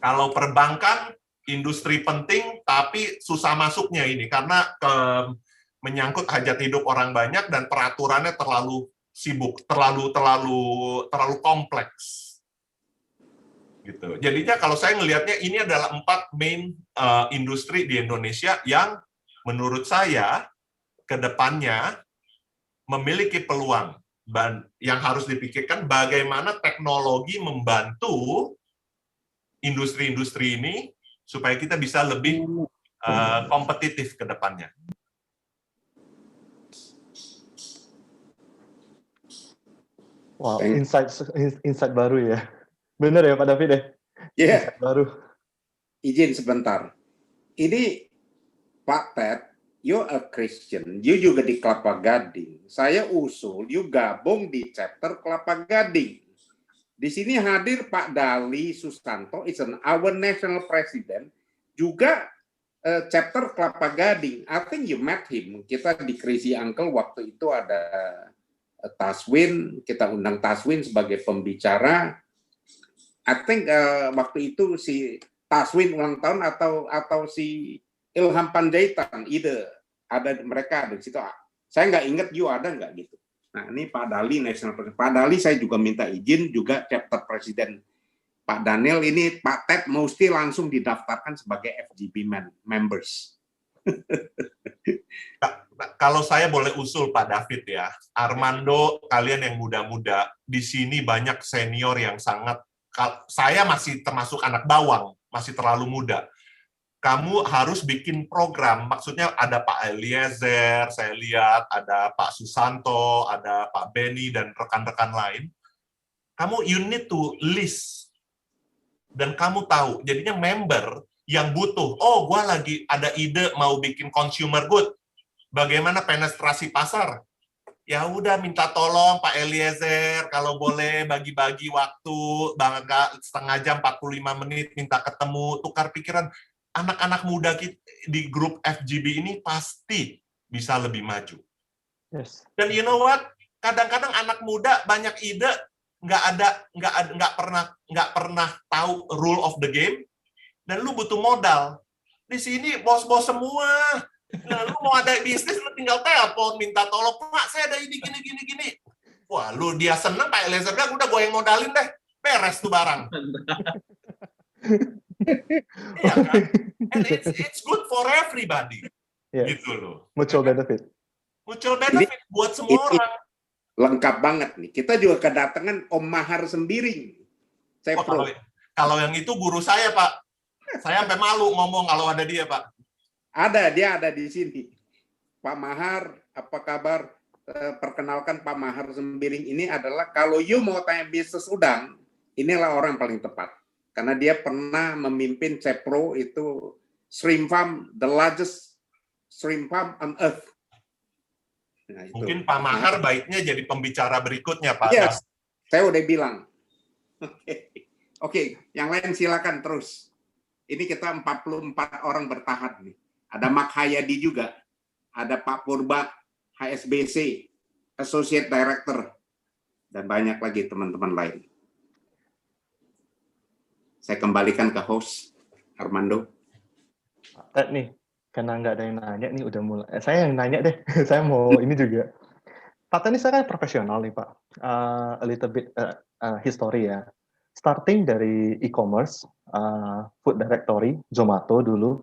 [SPEAKER 12] Kalau perbankan, industri penting, tapi susah masuknya ini karena menyangkut hajat hidup orang banyak dan peraturannya terlalu sibuk, terlalu kompleks. Gitu. Jadinya kalau saya ngelihatnya ini adalah 4 main industri di Indonesia yang menurut saya ke depannya memiliki peluang dan yang harus dipikirkan bagaimana teknologi membantu industri-industri ini supaya kita bisa lebih kompetitif ke depannya.
[SPEAKER 1] Wow, insight baru ya. Benar ya Pak David ya?
[SPEAKER 4] Iya.
[SPEAKER 1] Insight baru.
[SPEAKER 4] Izin sebentar. Ini Pak Ted, you a Christian, you juga di Kelapa Gading. Saya usul you gabung di chapter Kelapa Gading. Di sini hadir Pak Dali Susanto, is our national president, juga chapter Kelapa Gading. I think you met him. Kita di Crazy Uncle waktu itu ada Taswin, kita undang Taswin sebagai pembicara. I think waktu itu si Taswin ulang tahun atau si Ilham Panjaitan, ada mereka ada di situ. Saya nggak ingat you ada nggak gitu. Nah, ini Pak Dali, National President. Pak Dali saya juga minta izin, juga chapter presiden Pak Daniel, ini Pak Ted mesti langsung didaftarkan sebagai FGB members.
[SPEAKER 12] Kalau saya boleh usul Pak David ya, Armando, kalian yang muda-muda, di sini banyak senior yang sangat, saya masih termasuk anak bawang, masih terlalu muda. Kamu harus bikin program, maksudnya ada Pak Eliezer, saya lihat, ada Pak Susanto, ada Pak Benny, dan rekan-rekan lain. Kamu, you need to list. Dan kamu tahu, jadinya member yang butuh, oh gue lagi ada ide mau bikin consumer good, bagaimana penetrasi pasar? Ya udah minta tolong Pak Eliezer, kalau boleh bagi-bagi waktu, setengah jam, 45 menit, minta ketemu, tukar pikiran. Anak-anak muda di grup FGB ini pasti bisa lebih maju.
[SPEAKER 1] Yes.
[SPEAKER 12] Dan you know what? Kadang-kadang anak muda banyak ide, nggak pernah tahu rule of the game, dan lu butuh modal. Di sini bos-bos semua. Nah, lu mau ada bisnis, lu tinggal telepon, minta tolong, Pak, saya ada ide gini. Wah, lu dia seneng, Pak Eliezer, udah gue yang modalin deh, beres tuh barang. Iya kan? And it's good for everybody.
[SPEAKER 1] Yes.
[SPEAKER 12] Gitu loh.
[SPEAKER 1] Mutual benefit.
[SPEAKER 12] Mutual benefit buat semua orang.
[SPEAKER 4] Lengkap banget nih. Kita juga kedatangan Om Mahar Sembiring.
[SPEAKER 12] Kalau yang itu guru saya, Pak. Saya sampai malu ngomong kalau ada dia, Pak.
[SPEAKER 4] Dia ada di sini. Pak Mahar, apa kabar? Perkenalkan Pak Mahar Sembiring ini adalah kalau you mau tanya bisnis udang, inilah orang paling tepat. Karena dia pernah memimpin Cepro, itu shrimp farm, the largest shrimp farm on earth. Nah, itu.
[SPEAKER 12] Mungkin Pak Mahar baiknya jadi pembicara berikutnya, Pak.
[SPEAKER 4] Yes, saya udah bilang. Oke, yang lain silakan terus. Ini kita 44 orang bertahan nih. Ada Mak Hayadi juga. Ada Pak Purba, HSBC, Associate Director. Dan banyak lagi teman-teman lain. Saya kembalikan ke host, Armando.
[SPEAKER 1] Ted nih, karena nggak ada yang nanya nih, udah mulai. Saya yang nanya deh, saya mau ini juga. Pak Ted ini saya kan profesional nih Pak. A little bit history ya. Starting dari e-commerce, food directory, Zomato dulu.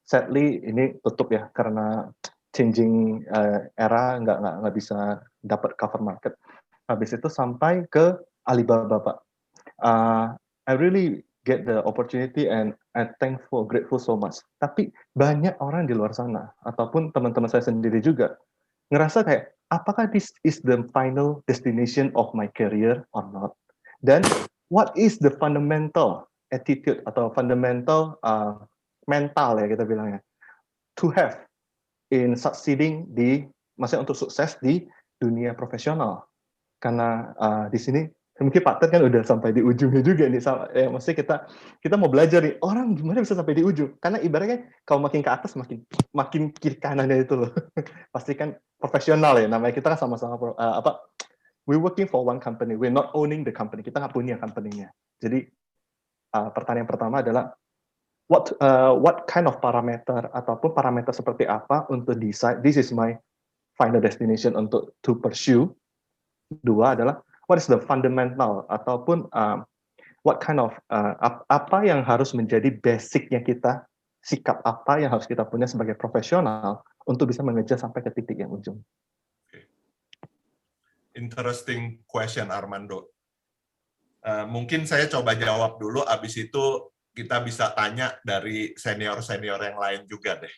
[SPEAKER 1] Sadly ini tutup ya, karena changing era, nggak bisa dapat cover market. Habis itu sampai ke Alibaba Pak. I really get the opportunity and I grateful so much. Tapi banyak orang di luar sana, ataupun teman-teman saya sendiri juga, ngerasa kayak, apakah this is the final destination of my career or not? Dan what is the fundamental attitude atau fundamental mental ya kita bilangnya, to have in succeeding maksudnya untuk sukses di dunia profesional. Karena di sini mungkin Pak Ted kan udah sampai di ujungnya juga nih, maksudnya kita mau belajar nih orang gimana bisa sampai di ujung. Karena ibaratnya kalau makin ke atas makin kiri kanannya itu loh. Pasti kan profesional ya, namanya kita kan sama-sama we're working for one company, we're not owning the company, kita nggak punya company-nya. Jadi pertanyaan pertama adalah what kind of parameter ataupun parameter seperti apa untuk decide this is my final destination untuk to pursue. Dua adalah what is the fundamental ataupun what kind of apa yang harus menjadi basicnya kita, sikap apa yang harus kita punya sebagai profesional untuk bisa mengejar sampai ke titik yang ujung.
[SPEAKER 12] Interesting question, Armando. Mungkin saya coba jawab dulu, abis itu kita bisa tanya dari senior-senior yang lain juga deh.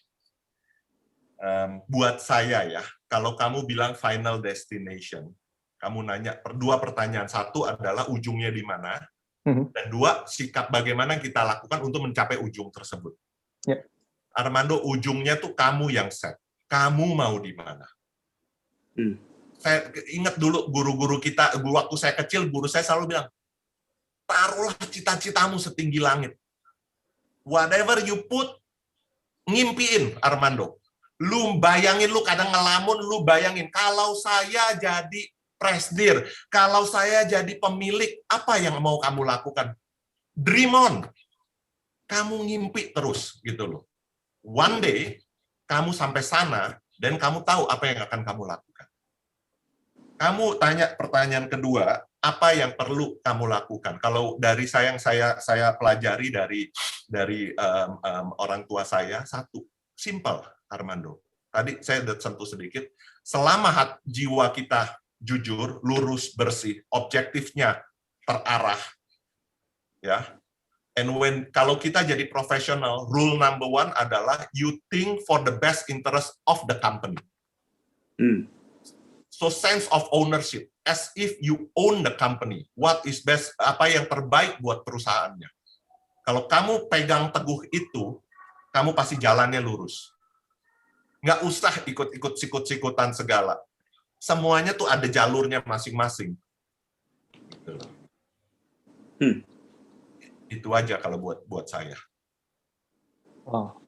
[SPEAKER 12] Buat saya ya, kalau kamu bilang final destination, kamu nanya dua pertanyaan. Satu adalah ujungnya di mana, dan dua, sikap bagaimana kita lakukan untuk mencapai ujung tersebut.
[SPEAKER 1] Yeah.
[SPEAKER 12] Armando, ujungnya tuh kamu yang set. Kamu mau di mana? Saya ingat dulu guru-guru kita, waktu saya kecil, guru saya selalu bilang, taruhlah cita-citamu setinggi langit. Whatever you put, ngimpiin, Armando. Lu bayangin, lu kadang ngelamun, lu bayangin, kalau saya jadi presdir, kalau saya jadi pemilik, apa yang mau kamu lakukan? Dream on. Kamu ngimpi terus, gitu loh. One day, kamu sampai sana, dan kamu tahu apa yang akan kamu lakukan. Kamu tanya pertanyaan kedua, apa yang perlu kamu lakukan? Kalau dari yang saya pelajari dari orang tua saya, satu, simple, Armando. Tadi saya udah sentuh sedikit. Selama jiwa kita jujur, lurus, bersih, objektifnya terarah, ya. And kalau kita jadi profesional, rule number one adalah you think for the best interest of the company. So sense of ownership, as if you own the company. What is best, apa yang terbaik buat perusahaannya. Kalau kamu pegang teguh itu, kamu pasti jalannya lurus. Nggak usah ikut-ikut sikut-sikutan segala. Semuanya tuh ada jalurnya masing-masing. Itu aja kalau buat saya.
[SPEAKER 1] Wow.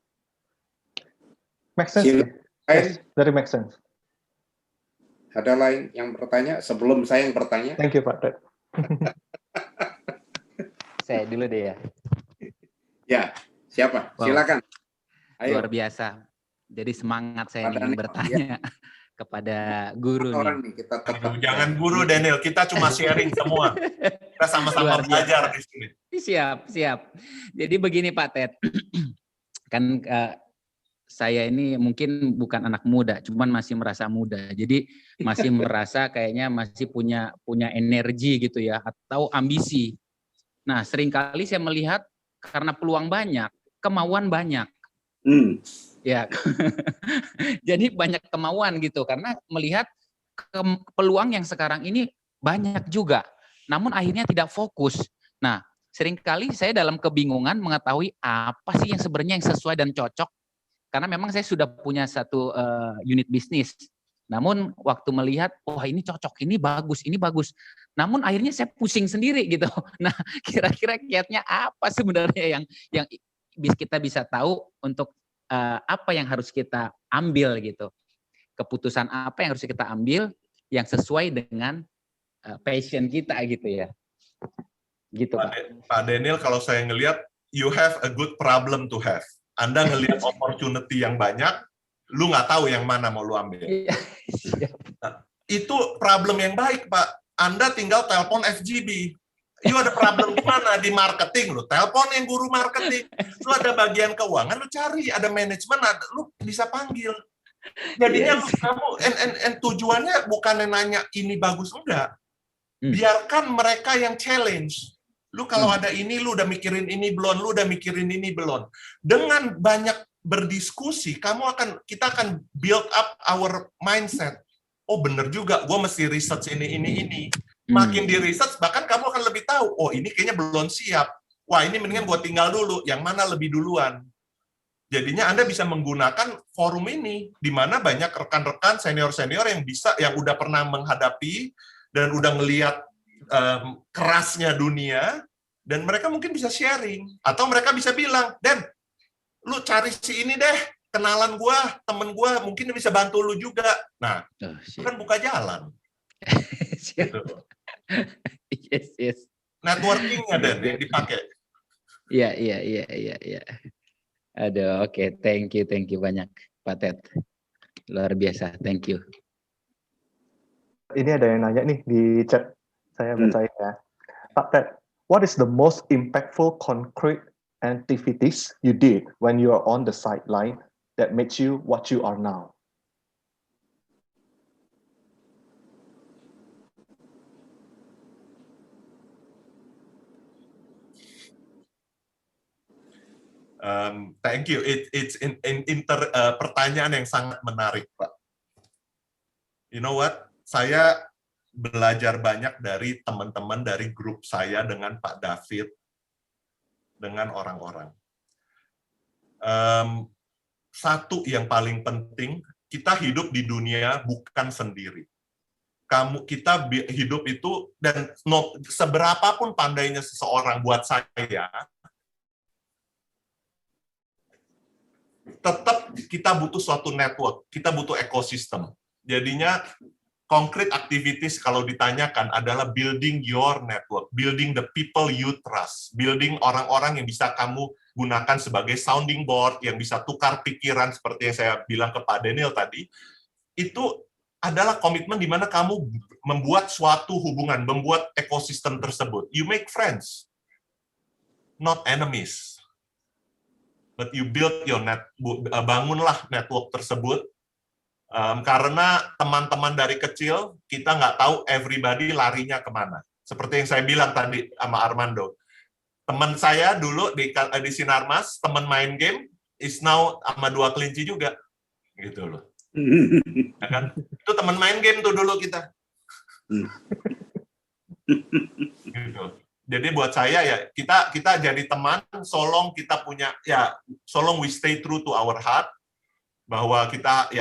[SPEAKER 1] Make sense. Yes, very make sense.
[SPEAKER 4] Ada lain yang bertanya sebelum saya yang bertanya?
[SPEAKER 1] Thank you, Pak Ted.
[SPEAKER 13] Saya dulu deh ya.
[SPEAKER 4] Ya, siapa? Wow. Silakan. Ayo.
[SPEAKER 13] Luar biasa. Jadi semangat saya ingin bertanya kepada guru nih.
[SPEAKER 4] Kita
[SPEAKER 12] jangan guru, Daniel. Kita cuma sharing semua. Kita sama-sama belajar di sini.
[SPEAKER 13] Siap. Jadi begini, Pak Ted. Kan saya ini mungkin bukan anak muda, cuman masih merasa muda. Jadi masih merasa kayaknya masih punya energi gitu ya, atau ambisi. Nah, seringkali saya melihat karena peluang banyak, kemauan banyak. Ya, jadi banyak kemauan gitu karena melihat peluang yang sekarang ini banyak juga, namun akhirnya tidak fokus. Nah, seringkali saya dalam kebingungan mengetahui apa sih yang sebenarnya yang sesuai dan cocok. Karena memang saya sudah punya satu unit bisnis. Namun waktu melihat, ini cocok, ini bagus. Namun akhirnya saya pusing sendiri gitu. Nah, kira-kira kiatnya apa sebenarnya yang kita bisa tahu untuk apa yang harus kita ambil gitu. Keputusan apa yang harus kita ambil yang sesuai dengan passion kita gitu ya. Gitu,
[SPEAKER 12] Pak Daniel, kalau saya ngelihat, you have a good problem to have. Anda ngelihat opportunity yang banyak, lu nggak tahu yang mana mau lu ambil. Nah, itu problem yang baik, Pak. Anda tinggal telepon FGB. You ada problem di mana? Di marketing, lu telepon yang guru marketing. Lu ada bagian keuangan, lu cari. Ada manajemen, lu bisa panggil. Jadinya kamu, tujuannya bukan nanya ini bagus, enggak. Biarkan mereka yang challenge. Lu kalau ada ini, lu udah mikirin ini belum, Dengan banyak berdiskusi, kita akan build up our mindset. Oh bener juga, gue mesti research ini. Makin di research, bahkan kamu akan lebih tahu, ini kayaknya belum siap. Wah ini mendingan gue tinggal dulu, yang mana lebih duluan. Jadinya Anda bisa menggunakan forum ini, di mana banyak rekan-rekan senior-senior yang udah pernah menghadapi dan udah ngelihat kerasnya dunia, dan mereka mungkin bisa sharing, atau mereka bisa bilang, Dan, lu cari si ini deh, kenalan gua, temen gua, mungkin bisa bantu lu juga. Nah, itu kan buka jalan. Gitu.
[SPEAKER 13] Yes.
[SPEAKER 12] Networking-nya Dan yang dipakai.
[SPEAKER 13] Iya. Aduh, oke. Thank you banyak, Pak Ted. Luar biasa, thank you.
[SPEAKER 1] Ini ada yang nanya nih di chat, saya bacain ya. Pak Ted, what is the most impactful concrete activities you did when you are on the sideline that makes you what you are now?
[SPEAKER 12] Thank you. It's pertanyaan yang sangat menarik, Pak. You know what? Saya belajar banyak dari teman-teman dari grup saya dengan Pak David, dengan orang-orang. Satu yang paling penting, kita hidup di dunia bukan sendiri. Kita hidup itu, dan seberapapun pandainya seseorang buat saya, tetap kita butuh suatu network, kita butuh ekosistem. Jadinya concrete activities kalau ditanyakan adalah building your network, building the people you trust, building orang-orang yang bisa kamu gunakan sebagai sounding board, yang bisa tukar pikiran seperti yang saya bilang ke Pak Daniel tadi. Itu adalah komitmen di mana kamu membuat suatu hubungan, membuat ekosistem tersebut. You make friends, not enemies. But you build your bangunlah network tersebut, karena teman-teman dari kecil, kita nggak tahu everybody larinya kemana. Seperti yang saya bilang tadi sama Armando. Teman saya dulu di Sinarmas, teman main game, is now sama 2 kelinci juga. Gitu loh. Ya kan? Itu teman main game tuh dulu kita. Gitu. Jadi buat saya ya kita jadi teman, so long kita punya so long we stay true to our heart, bahwa kita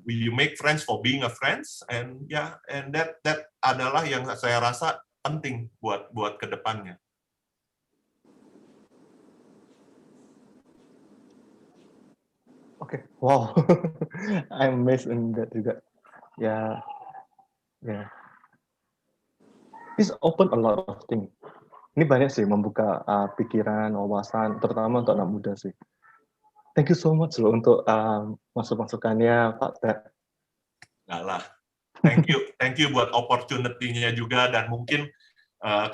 [SPEAKER 12] you make friends for being a friends, and that adalah yang saya rasa penting buat kedepannya.
[SPEAKER 1] Oke, wow, I'm amazed in that juga. Ya. It's open a lot of things. Ini banyak sih membuka pikiran, wawasan, terutama untuk anak muda sih. Thank you so much loh untuk masukannya Pak Ted.
[SPEAKER 12] Enggak lah. Thank you buat opportunity-nya juga, dan mungkin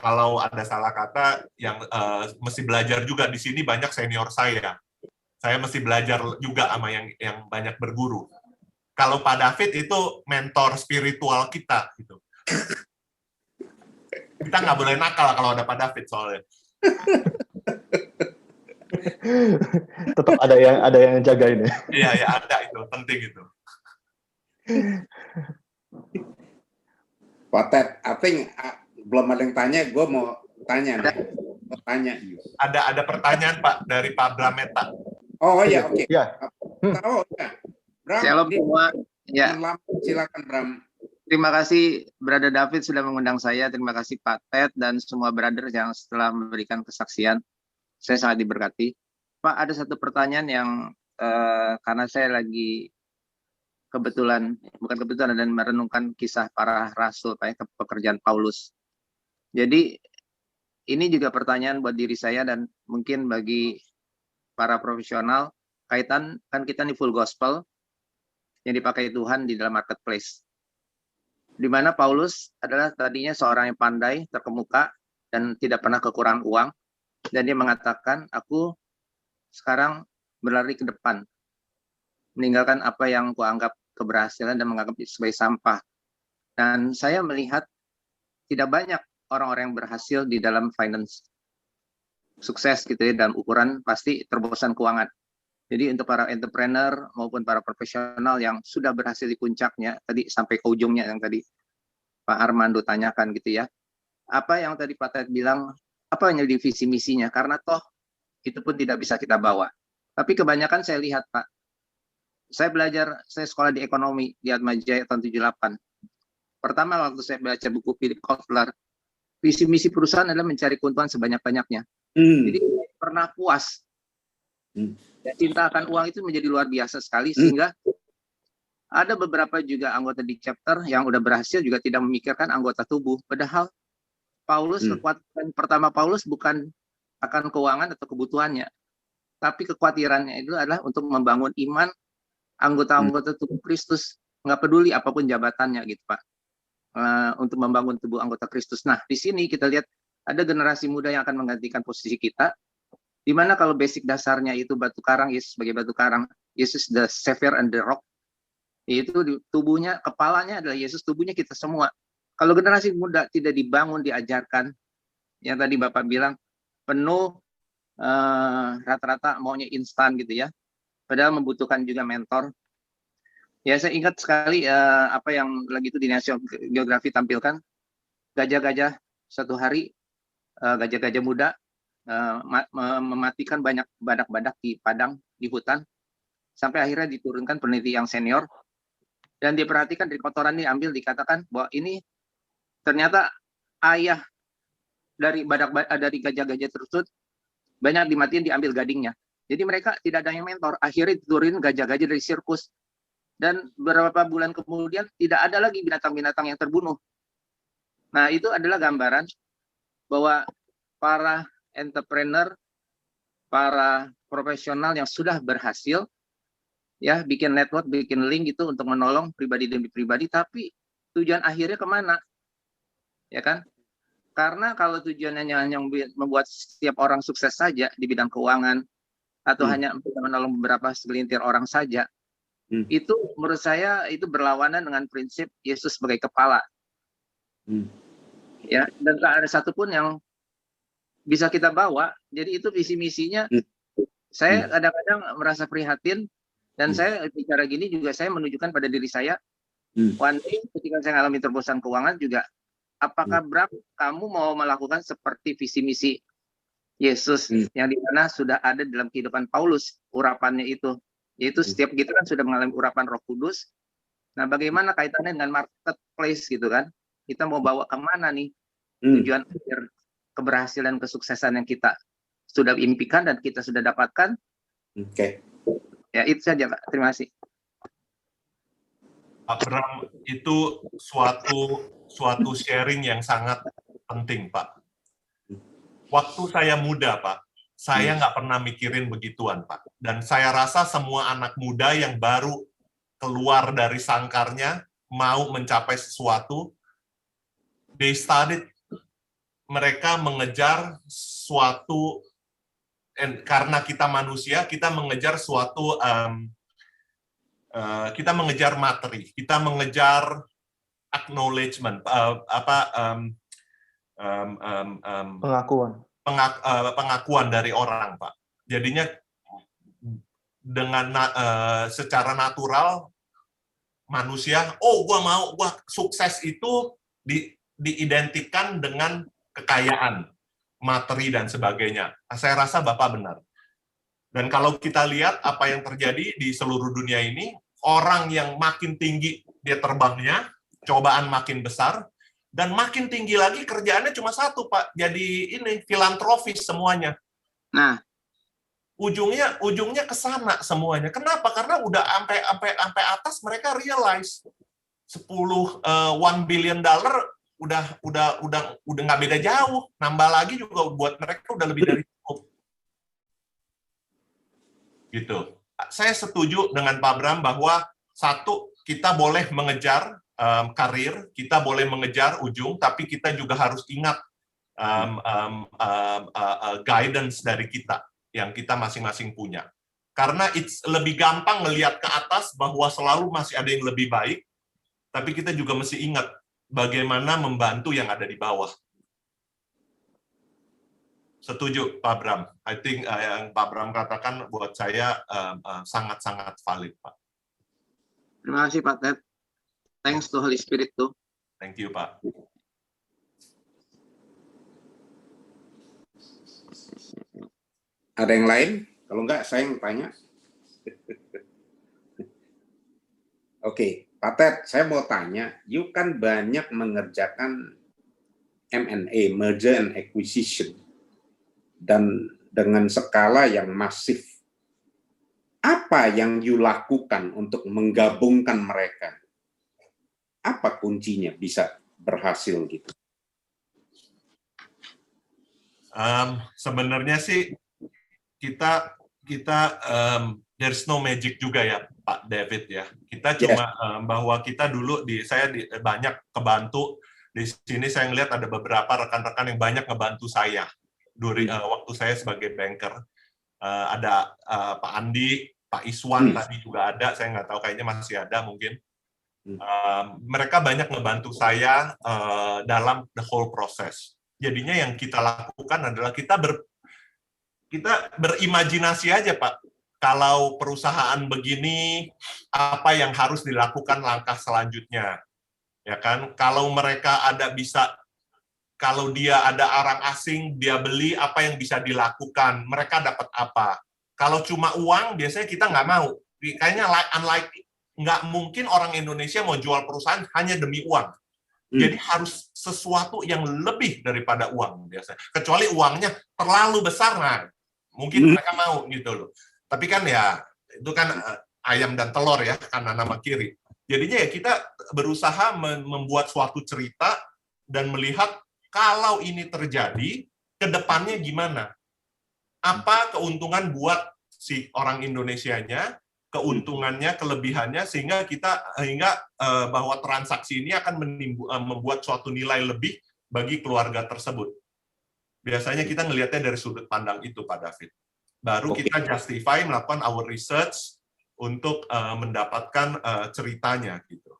[SPEAKER 12] kalau ada salah kata yang mesti belajar juga di sini, banyak senior saya. Saya mesti belajar juga sama yang banyak berguru. Kalau Pak David itu mentor spiritual kita gitu. Kita nggak boleh nakal kalau ada Pak David soalnya.
[SPEAKER 1] Tetap ada yang jagain ya.
[SPEAKER 12] Iya, ada itu, penting itu.
[SPEAKER 4] Pak Ted, I think belum ada yang tanya, gue mau tanya nih.
[SPEAKER 12] Ada pertanyaan Pak dari Pak Brameta.
[SPEAKER 4] Oh iya, oke.
[SPEAKER 1] Ya.
[SPEAKER 4] Tahu ya. Bram,
[SPEAKER 15] Shalom semua. Ya.
[SPEAKER 4] Silakan Bram.
[SPEAKER 15] Terima kasih Brother David sudah mengundang saya. Terima kasih Pak Ted dan semua brother yang setelah memberikan kesaksian. Saya sangat diberkati. Pak, ada satu pertanyaan yang karena saya lagi bukan kebetulan, dan merenungkan kisah para rasul, Pak, pekerjaan Paulus. Jadi ini juga pertanyaan buat diri saya dan mungkin bagi para profesional, kaitan kan kita nih full gospel yang dipakai Tuhan di dalam marketplace. Di mana Paulus adalah tadinya seorang yang pandai, terkemuka, dan tidak pernah kekurangan uang. Dan dia mengatakan, aku sekarang berlari ke depan, meninggalkan apa yang kuanggap keberhasilan dan menganggap sebagai sampah. Dan saya melihat tidak banyak orang-orang yang berhasil di dalam finance. Sukses gitu ya, dalam ukuran pasti terobosan keuangan. Jadi untuk para entrepreneur maupun para profesional yang sudah berhasil di puncaknya, tadi sampai ke ujungnya yang tadi Pak Armando tanyakan gitu ya. Apa yang tadi Pak Ted bilang, apa yang jadi visi misinya? Karena toh itu pun tidak bisa kita bawa. Tapi kebanyakan saya lihat, Pak, saya sekolah di ekonomi di Atmajaya tahun 78. Pertama waktu saya baca buku Philip Kotler, visi misi perusahaan adalah mencari keuntungan sebanyak-banyaknya. Jadi saya pernah puas. Ya, cinta akan uang itu menjadi luar biasa sekali, sehingga ada beberapa juga anggota di chapter yang udah berhasil juga tidak memikirkan anggota tubuh. Padahal Paulus, kekuatan pertama Paulus bukan akan keuangan atau kebutuhannya, tapi kekhawatirannya itu adalah untuk membangun iman anggota-anggota tubuh Kristus, nggak peduli apapun jabatannya gitu, Pak, untuk membangun tubuh anggota Kristus. Nah, di sini kita lihat ada generasi muda yang akan menggantikan posisi kita, di mana kalau basic dasarnya itu batu karang, Yesus sebagai batu karang, Yesus the Savior and the Rock, yaitu di tubuhnya, kepalanya adalah Yesus, tubuhnya kita semua. Kalau generasi muda tidak dibangun, diajarkan, yang tadi Bapak bilang, penuh rata-rata maunya instan gitu ya, padahal membutuhkan juga mentor. Ya, saya ingat sekali apa yang lagi itu di National Geographic tampilkan, gajah-gajah satu hari, gajah-gajah muda mematikan banyak badak-badak di padang, di hutan, sampai akhirnya diturunkan peneliti yang senior, dan diperhatikan dari kotoran diambil, dikatakan bahwa ini ternyata ayah dari gajah-gajah tersebut banyak dimatiin, diambil gadingnya. Jadi mereka tidak ada yang mentor, akhirnya diturunin gajah-gajah dari sirkus. Dan beberapa bulan kemudian tidak ada lagi binatang-binatang yang terbunuh. Nah, itu adalah gambaran bahwa para entrepreneur, para profesional yang sudah berhasil, ya, bikin network, bikin link itu untuk menolong pribadi demi pribadi, tapi tujuan akhirnya kemana? Ya kan? Karena kalau tujuannya hanya membuat setiap orang sukses saja di bidang keuangan, atau hanya menolong beberapa segelintir orang saja, itu menurut saya itu berlawanan dengan prinsip Yesus sebagai kepala. Ya, dan tak ada satupun yang bisa kita bawa. Jadi itu visi misinya. Saya kadang-kadang merasa prihatin, dan saya bicara gini juga saya menunjukkan pada diri saya. One day ketika saya mengalami terobosan keuangan juga, apakah Bram kamu mau melakukan seperti visi misi Yesus yang dimana sudah ada dalam kehidupan Paulus urapannya itu, yaitu setiap kita kan sudah mengalami urapan Roh Kudus. Nah, bagaimana kaitannya dengan marketplace gitu kan? Kita mau bawa kemana nih tujuan akhir keberhasilan kesuksesan yang kita sudah impikan dan kita sudah dapatkan?
[SPEAKER 4] Oke.
[SPEAKER 15] Ya, itu saja, Pak. Terima kasih.
[SPEAKER 12] Pak Bram, itu suatu sharing yang sangat penting, Pak. Waktu saya muda, Pak, saya nggak pernah mikirin begituan, Pak. Dan saya rasa semua anak muda yang baru keluar dari sangkarnya, mau mencapai sesuatu, mereka mengejar suatu, karena kita manusia, kita mengejar suatu, kita mengejar materi, kita mengejar acknowledgement, pengakuan dari orang, Pak. Jadinya dengan secara natural manusia, gua sukses itu diidentikan dengan kekayaan, materi dan sebagainya. Saya rasa Bapak benar. Dan kalau kita lihat apa yang terjadi di seluruh dunia ini, orang yang makin tinggi dia terbangnya, cobaan makin besar, dan makin tinggi lagi kerjaannya cuma satu, Pak. Jadi ini filantropis semuanya.
[SPEAKER 15] Nah,
[SPEAKER 12] ujungnya ke sana semuanya. Kenapa? Karena udah sampai atas mereka realize $1 billion udah nggak beda jauh. Nambah lagi juga buat mereka udah lebih dari cukup. Gitu. Saya setuju dengan Pak Bram bahwa satu, kita boleh mengejar karir, kita boleh mengejar ujung, tapi kita juga harus ingat guidance dari kita yang kita masing-masing punya. Karena lebih gampang ngelihat ke atas bahwa selalu masih ada yang lebih baik, tapi kita juga mesti ingat bagaimana membantu yang ada di bawah. Setuju, Pak Bram. I think yang Pak Bram katakan buat saya sangat-sangat valid, Pak.
[SPEAKER 15] Terima kasih, Pak Ted. Thanks to Holy Spirit tuh.
[SPEAKER 12] Thank you, Pak.
[SPEAKER 4] Ada yang lain? Kalau enggak, saya yang tanya. Oke, Pak Ted, saya mau tanya, you kan banyak mengerjakan M&A, merger and acquisition, dan dengan skala yang masif. Apa yang you lakukan untuk menggabungkan mereka? Apa kuncinya bisa berhasil gitu?
[SPEAKER 12] Sebenarnya sih kita there's no magic juga ya Pak David ya. Kita cuma bahwa kita dulu saya banyak kebantu di sini. Saya ngelihat ada beberapa rekan-rekan yang banyak ngebantu saya waktu saya sebagai banker. Ada Pak Andi, Pak Iswan tadi juga ada. Saya nggak tahu, kayaknya masih ada mungkin. Mereka banyak ngebantu saya dalam the whole process. Jadinya yang kita lakukan adalah kita berimajinasi aja, Pak. Kalau perusahaan begini, apa yang harus dilakukan langkah selanjutnya, ya kan? Kalau mereka kalau dia ada orang asing, dia beli, apa yang bisa dilakukan? Mereka dapat apa? Kalau cuma uang, biasanya kita nggak mau. Kayaknya unlikely. Nggak mungkin orang Indonesia mau jual perusahaan hanya demi uang. Jadi harus sesuatu yang lebih daripada uang biasanya. Kecuali uangnya terlalu besar, nah mungkin mereka mau gitu loh. Tapi kan ya itu kan ayam dan telur ya, kanan sama kiri. Jadinya ya kita berusaha membuat suatu cerita dan melihat kalau ini terjadi, ke depannya gimana? Apa keuntungan buat si orang Indonesianya, keuntungannya, kelebihannya, sehingga bahwa transaksi ini akan membuat suatu nilai lebih bagi keluarga tersebut. Biasanya kita ngelihatnya dari sudut pandang itu, Pak David. Baru kita justify, melakukan our research untuk mendapatkan ceritanya gitu.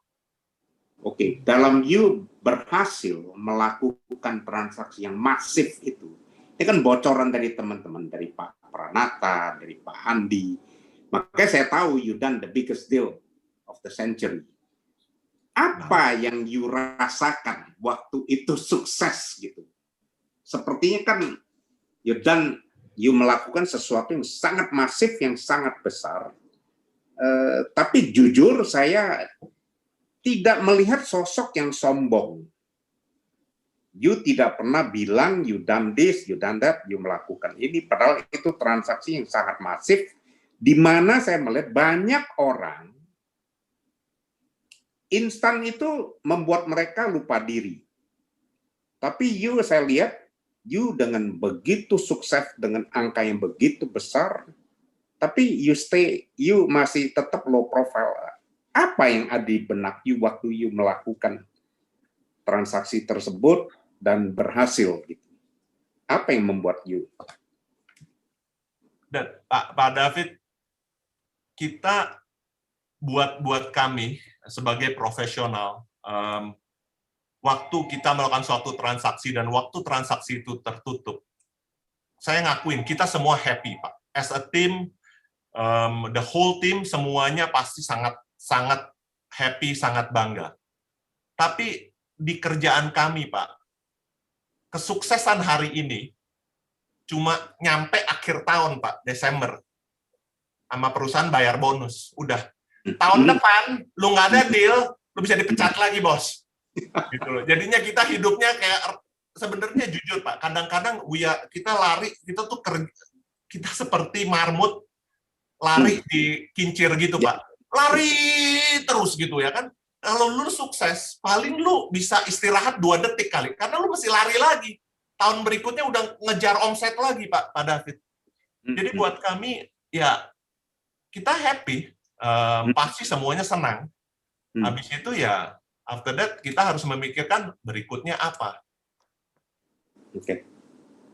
[SPEAKER 4] Oke, dalam you berhasil melakukan transaksi yang masif itu, ini kan bocoran dari teman-teman, dari Pak Pranata, dari Pak Andi. Makanya saya tahu you done the biggest deal of the century. Apa yang you rasakan waktu itu sukses gitu? Sepertinya kan you melakukan sesuatu yang sangat masif, yang sangat besar. Tapi jujur saya tidak melihat sosok yang sombong. You tidak pernah bilang you done this, you done that, you melakukan ini. Padahal itu transaksi yang sangat masif, di mana saya melihat banyak orang instan itu membuat mereka lupa diri. Tapi saya lihat you dengan begitu sukses, dengan angka yang begitu besar, tapi you masih tetap low profile. Apa yang ada di benak you waktu you melakukan transaksi tersebut dan berhasil gitu? Apa yang membuat you?
[SPEAKER 12] Dan Pak David, kita buat kami sebagai profesional, waktu kita melakukan suatu transaksi dan waktu transaksi itu tertutup, saya ngakuin kita semua happy, Pak. As a team, the whole team semuanya pasti sangat happy, sangat bangga. Tapi di kerjaan kami, Pak, kesuksesan hari ini cuma nyampe akhir tahun, Pak, Desember. Sama perusahaan bayar bonus. Udah. Tahun depan, lu nggak ada deal, lu bisa dipecat lagi, bos. Gitu loh. Jadinya kita hidupnya kayak, sebenarnya jujur, Pak, kadang-kadang kita lari, kita seperti marmut lari di kincir gitu, Pak. Lari terus gitu ya kan. Kalau lu sukses, paling lu bisa istirahat 2 detik kali, karena lu mesti lari lagi. Tahun berikutnya udah ngejar omset lagi, Pak David. Jadi buat kami, ya kita happy, pasti semuanya senang. Habis itu ya, after that kita harus memikirkan berikutnya apa.
[SPEAKER 4] Oke.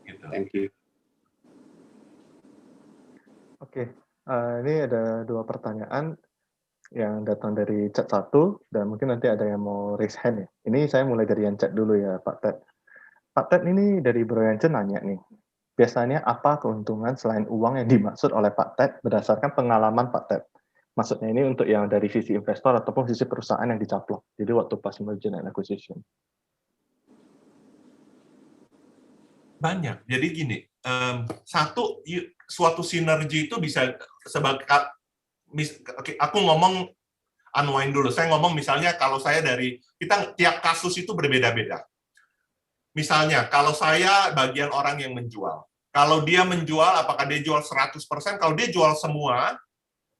[SPEAKER 12] Gitu.
[SPEAKER 4] Thank you.
[SPEAKER 1] Oke, ini ada 2 pertanyaan yang datang dari chat 1, dan mungkin nanti ada yang mau raise hand ya. Ini saya mulai dari yang chat dulu ya, Pak Ted. Pak Ted ini dari Bro Yance nanya nih, biasanya apa keuntungan selain uang yang dimaksud oleh Pak Ted berdasarkan pengalaman Pak Ted? Maksudnya ini untuk yang dari sisi investor ataupun sisi perusahaan yang dicaplok. Jadi waktu pas merger and acquisition.
[SPEAKER 12] Banyak. Jadi gini, satu, suatu sinergi itu bisa sebagai, aku ngomong unwind dulu. Saya ngomong misalnya kalau saya kita tiap kasus itu berbeda-beda. Misalnya kalau saya bagian orang yang menjual. Kalau dia menjual, apakah dia jual 100%? Kalau dia jual semua,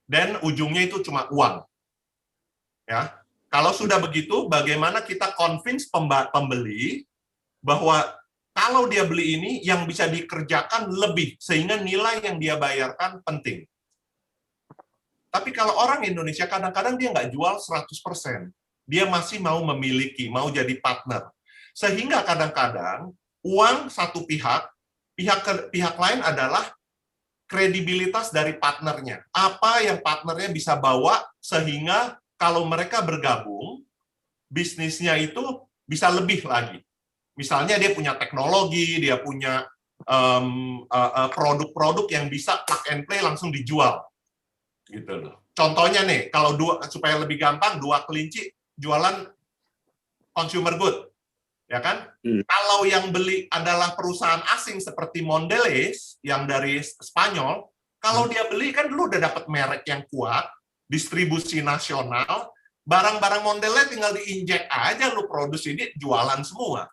[SPEAKER 12] dan ujungnya itu cuma uang. Ya. Kalau sudah begitu, bagaimana kita convince pembeli bahwa kalau dia beli ini, yang bisa dikerjakan lebih, sehingga nilai yang dia bayarkan penting. Tapi kalau orang Indonesia, kadang-kadang dia nggak jual 100%. Dia masih mau memiliki, mau jadi partner. Sehingga kadang-kadang, uang satu pihak lain adalah kredibilitas dari partnernya. Apa yang partnernya bisa bawa, sehingga kalau mereka bergabung, bisnisnya itu bisa lebih lagi. Misalnya dia punya teknologi, dia punya produk-produk yang bisa plug and play langsung dijual. Gitu loh. Contohnya nih, kalau supaya lebih gampang, 2 kelinci jualan consumer good. Ya kan? Kalau yang beli adalah perusahaan asing seperti Mondelez yang dari Spanyol, kalau dia beli kan dulu udah dapat merek yang kuat, distribusi nasional, barang-barang Mondelez tinggal diinjek aja, lu produksi ini jualan semua.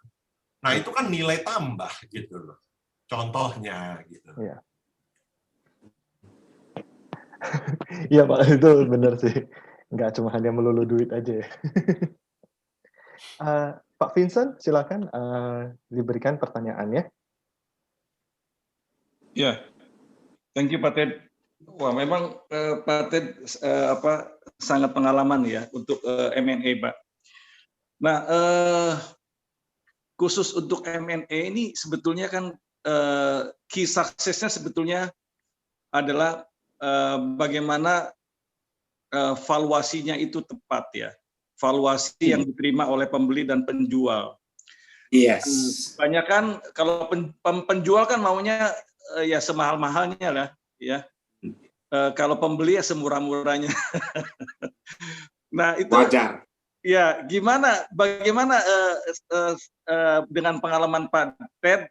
[SPEAKER 12] Nah, itu kan nilai tambah gitu loh. Contohnya gitu.
[SPEAKER 1] Iya. Iya Pak, itu benar sih. Nggak cuma hanya melulu duit aja ya. Pak Vincent, silakan diberikan pertanyaannya.
[SPEAKER 6] Ya, thank you Pak Ted. Wah, memang Pak Ted sangat pengalaman ya untuk M&A, Pak. Nah, khusus untuk M&A ini sebetulnya kan key suksesnya sebetulnya adalah bagaimana valuasinya itu tepat ya. Valuasi yang diterima oleh pembeli dan penjual.
[SPEAKER 4] Yes.
[SPEAKER 6] Banyak kan kalau penjual kan maunya ya semahal-mahalnya lah, ya. Kalau pembeli ya semurah-murahnya. Nah itu.
[SPEAKER 4] Wajar.
[SPEAKER 6] Ya, bagaimana dengan pengalaman Pak Ted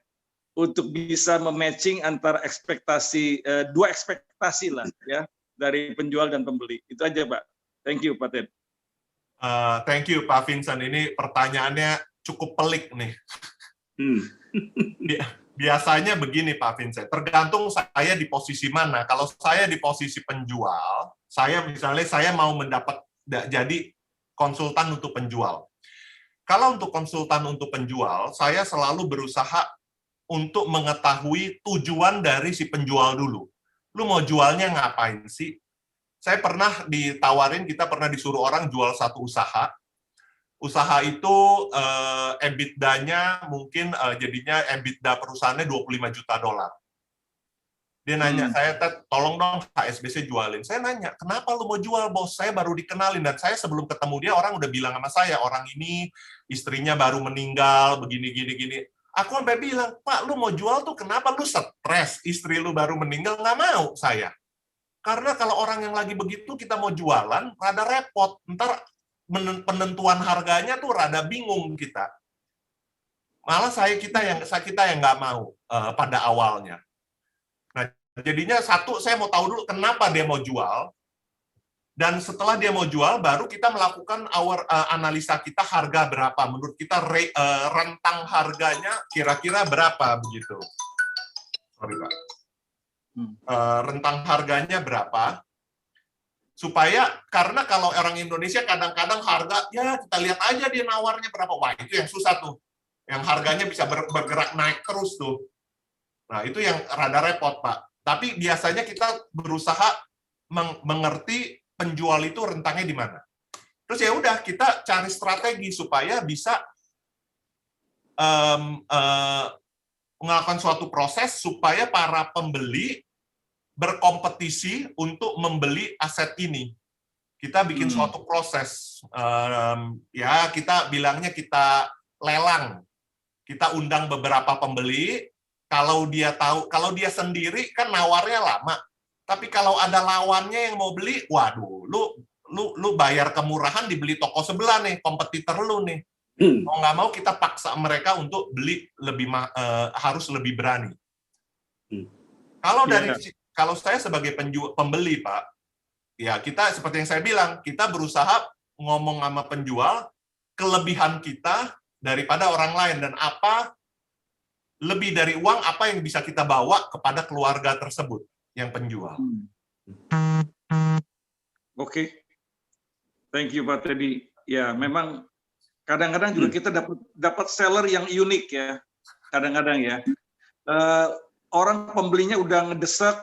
[SPEAKER 6] untuk bisa mematching antara ekspektasi dua ekspektasi lah, ya, dari penjual dan pembeli. Itu aja Pak. Thank you Pak Ted.
[SPEAKER 12] Thank you Pak Vincent. Ini pertanyaannya cukup pelik nih. Biasanya begini Pak Vincent, tergantung saya di posisi mana. Kalau saya di posisi penjual, saya mau jadi konsultan untuk penjual. Kalau untuk konsultan untuk penjual, saya selalu berusaha untuk mengetahui tujuan dari si penjual dulu. Lu mau jualnya ngapain sih? Saya pernah kita pernah disuruh orang jual satu usaha. Usaha itu EBITDA-nya mungkin jadinya EBITDA perusahaannya $25 juta. Dia nanya, saya tolong dong HSBC jualin. Saya nanya, kenapa lu mau jual bos? Saya baru dikenalin, dan saya sebelum ketemu dia orang udah bilang sama saya, orang ini istrinya baru meninggal, begini. Aku sampai bilang, Pak, lu mau jual tuh kenapa? Lu stres, istri lu baru meninggal, nggak mau saya. Karena kalau orang yang lagi begitu kita mau jualan, rada repot. Ntar penentuan harganya tuh rada bingung kita. Malah kita yang nggak mau pada awalnya. Nah, jadinya saya mau tahu dulu kenapa dia mau jual. Dan setelah dia mau jual, baru kita melakukan analisa kita harga berapa. Menurut kita rentang harganya kira-kira berapa begitu. Sorry Pak. Rentang harganya berapa, karena kalau orang Indonesia kadang-kadang harga, ya kita lihat aja dia nawarnya berapa, wah itu yang susah tuh, yang harganya bisa bergerak naik terus tuh. Nah itu yang rada repot Pak, tapi biasanya kita berusaha mengerti penjual itu rentangnya di mana. Terus ya udah kita cari strategi supaya bisa melakukan suatu proses supaya para pembeli berkompetisi untuk membeli aset ini. Kita bikin suatu proses, ya kita bilangnya kita lelang. Kita undang beberapa pembeli. Kalau dia sendiri kan nawarnya lama. Tapi kalau ada lawannya yang mau beli, waduh, lu bayar kemurahan dibeli toko sebelah nih, kompetitor lu nih. Mau nggak mau kita paksa mereka untuk beli harus lebih berani. kalau saya sebagai pembeli, Pak, ya kita seperti yang saya bilang, kita berusaha ngomong sama penjual kelebihan kita daripada orang lain, dan apa lebih dari uang, apa yang bisa kita bawa kepada keluarga tersebut yang penjual.
[SPEAKER 6] Oke. Thank you Pak Teddy. Ya, memang kadang-kadang juga kita dapat seller yang unik ya. Kadang-kadang ya. Orang pembelinya udah ngedesak,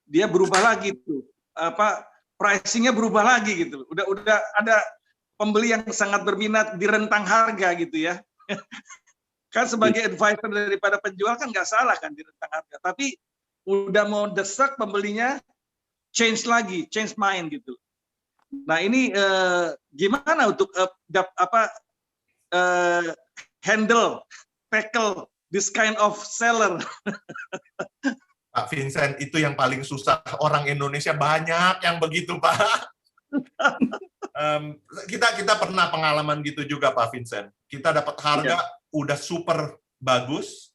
[SPEAKER 6] dia berubah lagi tuh. Pricing-nya berubah lagi gitu. Udah ada pembeli yang sangat berminat di rentang harga gitu ya. Kan sebagai advisor daripada penjual kan nggak salah kan di rentang harga. Tapi udah mau desak pembelinya change mind gitu. Nah ini gimana untuk tackle this kind of seller?
[SPEAKER 12] Pak Vincent, itu yang paling susah. Orang Indonesia banyak yang begitu, Pak. Kita pernah pengalaman gitu juga, Pak Vincent. Kita dapat harga udah super bagus,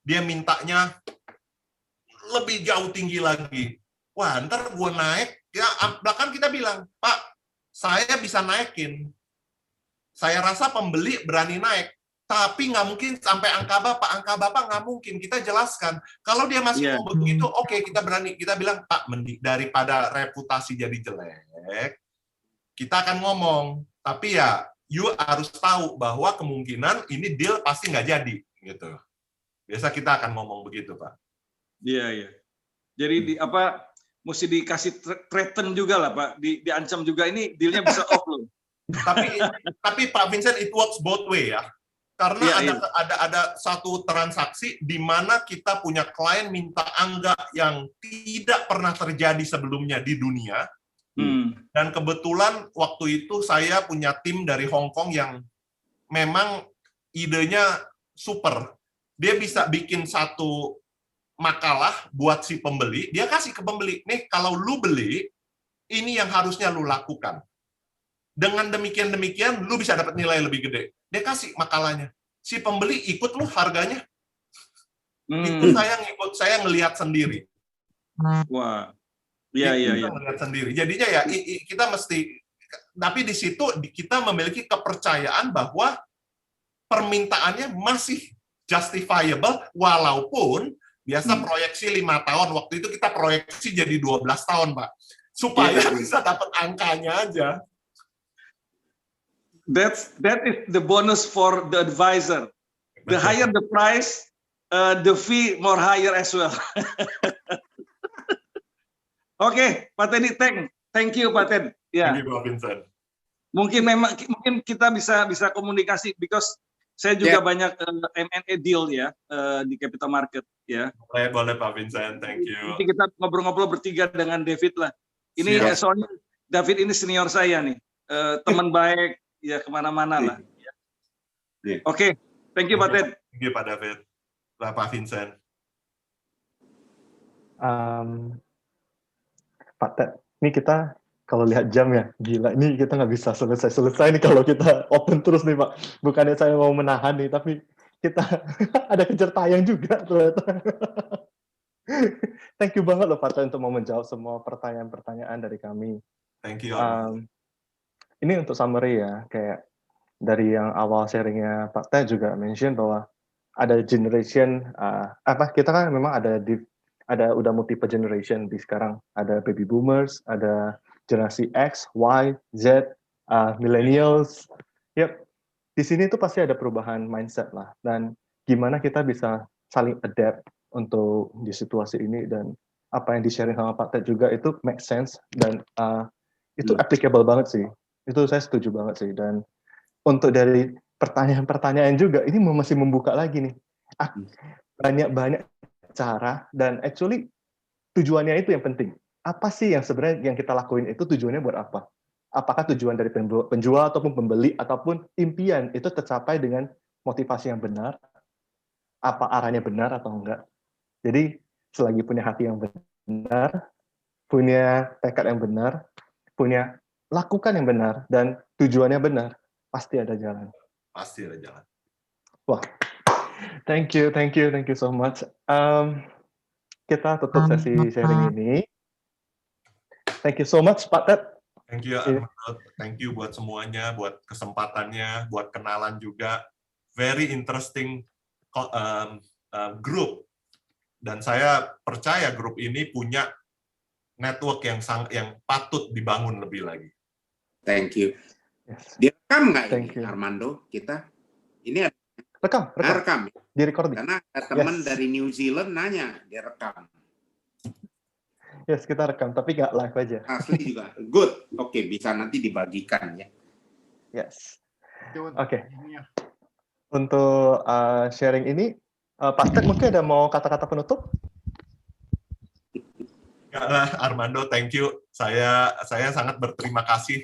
[SPEAKER 12] dia mintanya lebih jauh tinggi lagi. Wah, ntar gue naik, ya bahkan kita bilang, Pak, saya bisa naikin. Saya rasa pembeli berani naik, tapi nggak mungkin sampai angka Bapak nggak mungkin. Kita jelaskan. Kalau dia masih mau begitu, oke, kita berani. Kita bilang, Pak, daripada reputasi jadi jelek, kita akan ngomong. Tapi ya, you harus tahu bahwa kemungkinan ini deal pasti nggak jadi, gitu. Biasa kita akan ngomong begitu, Pak.
[SPEAKER 6] Iya. Jadi mesti dikasih threaten juga lah, Pak. Diancam juga, ini dealnya bisa off loh.
[SPEAKER 12] Tapi Pak Vincent, it works both way ya. Karena ada satu transaksi di mana kita punya klien minta angka yang tidak pernah terjadi sebelumnya di dunia. Dan kebetulan waktu itu saya punya tim dari Hong Kong yang memang idenya super. Dia bisa bikin satu makalah buat si pembeli, dia kasih ke pembeli, nih kalau lu beli, ini yang harusnya lu lakukan. Dengan demikian, lu bisa dapat nilai lebih gede. Dia kasih makalahnya. Si pembeli ikut lu harganya. Itu saya ngelihat sendiri.
[SPEAKER 6] Wah. Iya.
[SPEAKER 12] Ngelihat sendiri. Jadinya ya kita mesti, tapi di situ kita memiliki kepercayaan bahwa permintaannya masih justifiable, walaupun biasa proyeksi 5 tahun, waktu itu kita proyeksi jadi 12 tahun, Pak. Supaya bisa dapat angkanya aja.
[SPEAKER 6] That is the bonus for the advisor. The higher the price, the fee more higher as well. Oke, Pak Teddy, thank you, Pak Ted. Ya.
[SPEAKER 12] Thank you, Pak Vincent.
[SPEAKER 6] Mungkin kita bisa komunikasi, because saya juga banyak M&A deal ya di capital market ya.
[SPEAKER 12] Boleh Pak Vincent, thank you.
[SPEAKER 6] Nanti kita ngobrol-ngobrol bertiga dengan David lah. Ini soalnya David ini senior saya nih, teman baik ya, kemana-mana lah. Oke, thank you Pak Ted.
[SPEAKER 12] Thank you Pak David, Pak Vincent.
[SPEAKER 1] Pak Ted, ini kita kalau lihat jam ya, gila, ini kita nggak bisa selesai nih kalau kita open terus nih Pak. Bukannya saya mau menahan nih, tapi kita ada kejar tayang juga ternyata. Thank you banget loh Pak Ted untuk mau menjawab semua pertanyaan-pertanyaan dari kami.
[SPEAKER 12] Thank you.
[SPEAKER 1] Ini untuk summary ya, kayak dari yang awal sharingnya Pak Ted juga mention bahwa ada generation, kita kan memang ada udah multiple generation di sekarang. Ada baby boomers, ada generasi X, Y, Z, millennials. Yep. Di sini tuh pasti ada perubahan mindset lah. Dan gimana kita bisa saling adapt untuk di situasi ini, dan apa yang di-sharing sama Pak Ted juga itu make sense, dan itu applicable banget sih. Itu saya setuju banget sih. Dan untuk dari pertanyaan-pertanyaan juga, ini masih membuka lagi nih. Banyak cara, dan actually tujuannya itu yang penting. Apa sih yang sebenarnya yang kita lakuin itu tujuannya buat apa? Apakah tujuan dari penjual ataupun pembeli ataupun impian itu tercapai dengan motivasi yang benar? Apa arahnya benar atau enggak? Jadi selagi punya hati yang benar, punya tekad yang benar, punya lakukan yang benar, dan tujuannya benar, pasti ada jalan.
[SPEAKER 12] Pasti ada jalan.
[SPEAKER 1] Wah, thank you so much. kita tutup sesi sharing ini. Thank you so much, Pak Ted.
[SPEAKER 12] Thank you, Armando. Thank you buat semuanya, buat kesempatannya, buat kenalan juga. Very interesting group. Dan saya percaya grup ini punya network yang patut dibangun lebih lagi.
[SPEAKER 4] Thank you. Direkam nggak ini, Armando? Kita ini rekam.
[SPEAKER 1] Di recording.
[SPEAKER 4] Karena ada teman dari New Zealand nanya, direkam.
[SPEAKER 1] Yes, kita rekam, tapi nggak live aja.
[SPEAKER 4] Asli juga. Good. Oke, bisa nanti dibagikan ya.
[SPEAKER 1] Yes. Oke. Untuk sharing ini, Pak Ted mungkin ada mau kata-kata penutup?
[SPEAKER 12] Ya, Armando, thank you. Saya sangat berterima kasih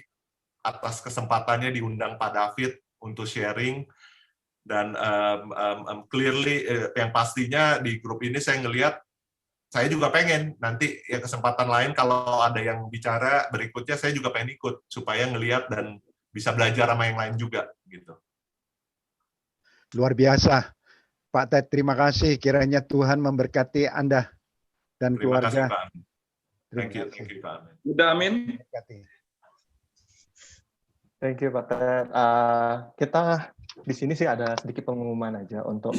[SPEAKER 12] atas kesempatannya diundang Pak David untuk sharing. Dan clearly, yang pastinya di grup ini saya ngelihat, saya juga pengen nanti ya kesempatan lain kalau ada yang bicara berikutnya saya juga pengen ikut supaya ngelihat dan bisa belajar sama yang lain juga gitu.
[SPEAKER 16] Luar biasa, Pak Ted. Terima kasih. Kiranya Tuhan memberkati Anda dan
[SPEAKER 12] Terima
[SPEAKER 16] keluarga.
[SPEAKER 12] kasih, Pak. Thank you, Pak.
[SPEAKER 6] Udah, amin.
[SPEAKER 1] Thank you, Pak Ted. Kita di sini sih ada sedikit pengumuman aja untuk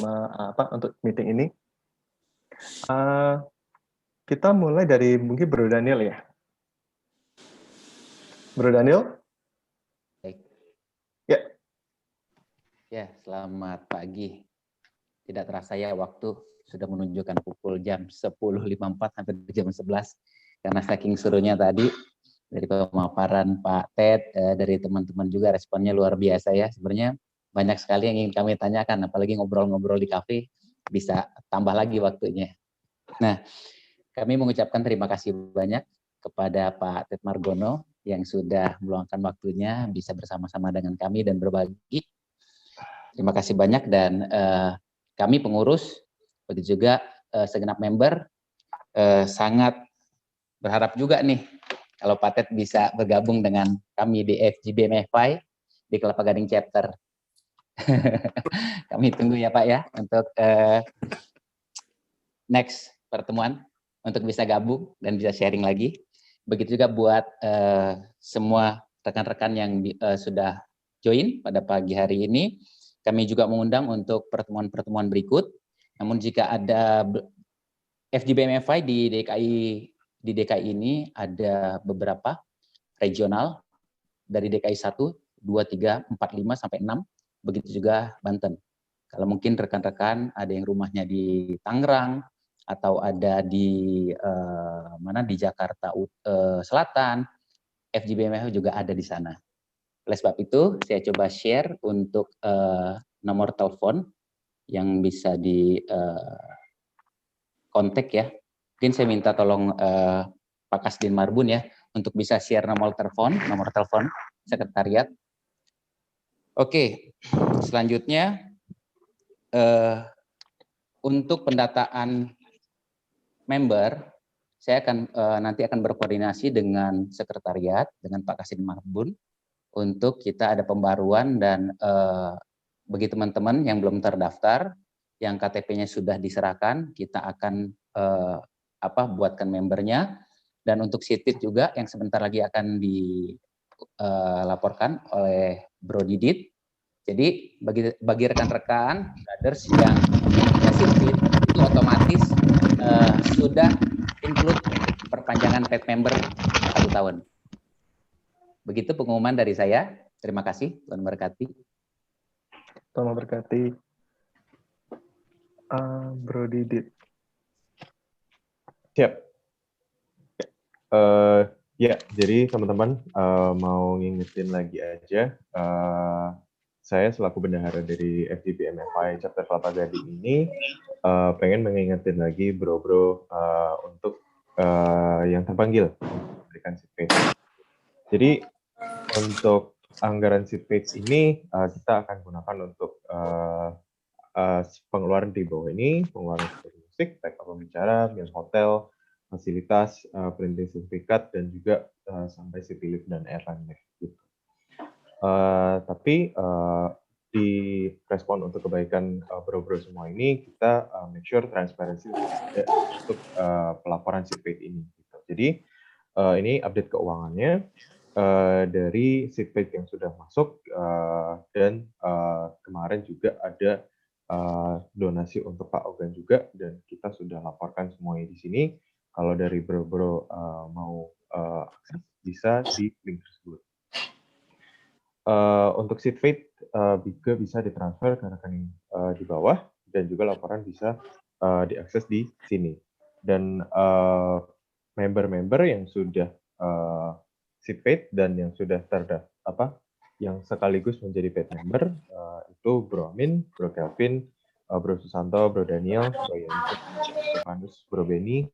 [SPEAKER 1] untuk meeting ini. Kita mulai dari mungkin Bro Daniel ya. Bro Daniel?
[SPEAKER 13] Baik.
[SPEAKER 1] Ya.
[SPEAKER 13] Ya, selamat pagi. Tidak terasa ya waktu sudah menunjukkan pukul jam 10.54 sampai jam 11. Karena saking serunya tadi dari pemaparan Pak Ted, dari teman-teman juga responnya luar biasa ya. Sebenarnya banyak sekali yang ingin kami tanyakan, apalagi ngobrol-ngobrol di kafe, bisa tambah lagi waktunya. Nah, kami mengucapkan terima kasih banyak kepada Pak Ted Margono yang sudah meluangkan waktunya bisa bersama-sama dengan kami dan berbagi. Terima kasih banyak dan kami pengurus, begitu juga segenap member, sangat berharap juga nih kalau Pak Ted bisa bergabung dengan kami di FGBMFI di Kelapa Gading Chapter. Kami tunggu ya Pak ya untuk next pertemuan untuk bisa gabung dan bisa sharing lagi. Begitu juga buat semua rekan-rekan yang sudah join pada pagi hari ini. Kami juga mengundang untuk pertemuan-pertemuan berikut. Namun jika ada FGBMFI di DKI ini ada beberapa regional dari DKI 1, 2, 3, 4, 5 sampai 6. Begitu juga Banten. Kalau mungkin rekan-rekan ada yang rumahnya di Tangerang atau ada di di Jakarta Selatan, FGBMF juga ada di sana. Oleh sebab itu, saya coba share untuk nomor telepon yang bisa di kontak ya. Mungkin saya minta tolong Pak Kasdin Marbun ya untuk bisa share nomor telepon sekretariat. Oke, selanjutnya untuk pendataan member, saya akan nanti akan berkoordinasi dengan sekretariat, dengan Pak Kasdin Marbun, untuk kita ada pembaruan dan bagi teman-teman yang belum terdaftar, yang KTP-nya sudah diserahkan, kita akan buatkan membernya, dan untuk sitit juga yang sebentar lagi akan dilaporkan oleh Bro Didit. Jadi bagi rekan-rekan brothers yang sitit itu otomatis sudah include perpanjangan paid member 1 tahun. Begitu pengumuman dari saya. Terima kasih, Tuhan memberkati.
[SPEAKER 1] Tuhan memberkati. Bro Didit.
[SPEAKER 17] Siap. Ya, jadi teman-teman mau ngingetin lagi aja. Saya selaku bendahara dari FGBMFI Chapter Kelapa Gading ini pengen mengingetin lagi bro-bro untuk yang terpanggil memberikan seat page. Jadi untuk anggaran seat page ini kita akan gunakan untuk pengeluaran di bawah ini, pengeluaran seperti musik, baik pembicara, meal hotel, fasilitas, printing sertifikat, dan juga sampai city lift dan airline lift. Gitu. Tapi direspon untuk kebaikan bro-bro semua ini, kita make sure transparansi untuk pelaporan seed paid ini. Gitu. Jadi ini update keuangannya dari seed paid yang sudah masuk dan kemarin juga ada donasi untuk Pak Ogan juga, dan kita sudah laporkan semuanya di sini. Kalau dari bro-bro mau akses, bisa di link tersebut. Untuk seed paid juga bisa ditransfer ke rekening di bawah, dan juga laporan bisa diakses di sini. Dan member-member yang sudah seed paid dan yang sudah terdaftar yang sekaligus menjadi paid member itu Bro Amin, Bro Kelvin, Bro Susanto, Bro Daniel, Bro Yannis, Bro Pandus, Bro Beni,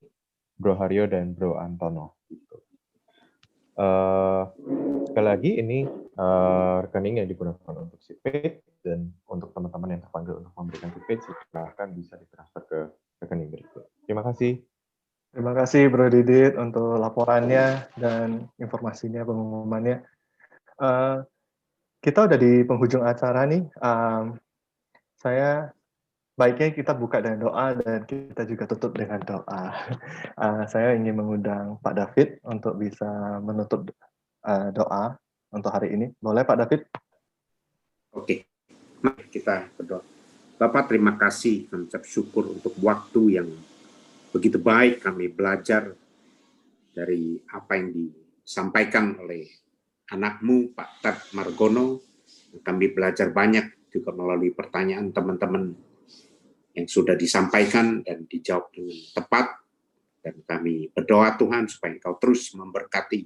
[SPEAKER 17] Bro Haryo, dan Bro Antono. Gitu. Sekali lagi ini rekening yang digunakan untuk seed paid, dan untuk teman-teman yang terpanggil untuk memberikan seed paid silahkan bisa ditransfer ke rekening berikut. Terima kasih.
[SPEAKER 1] Terima kasih Bro Didit untuk laporannya dan informasinya, pengumumannya. Kita udah di penghujung acara nih. Saya baiknya kita buka dengan doa dan kita juga tutup dengan doa. Saya ingin mengundang Pak David untuk bisa menutup doa untuk hari ini. Boleh Pak David?
[SPEAKER 4] Oke, mari kita berdoa. Bapak, terima kasih, kami ucap syukur untuk waktu yang begitu baik kami belajar dari apa yang disampaikan oleh anakmu, Pak Ted Margono. Kami belajar banyak juga melalui pertanyaan teman-teman yang sudah disampaikan dan dijawab dengan tepat. Dan kami berdoa Tuhan supaya Engkau terus memberkati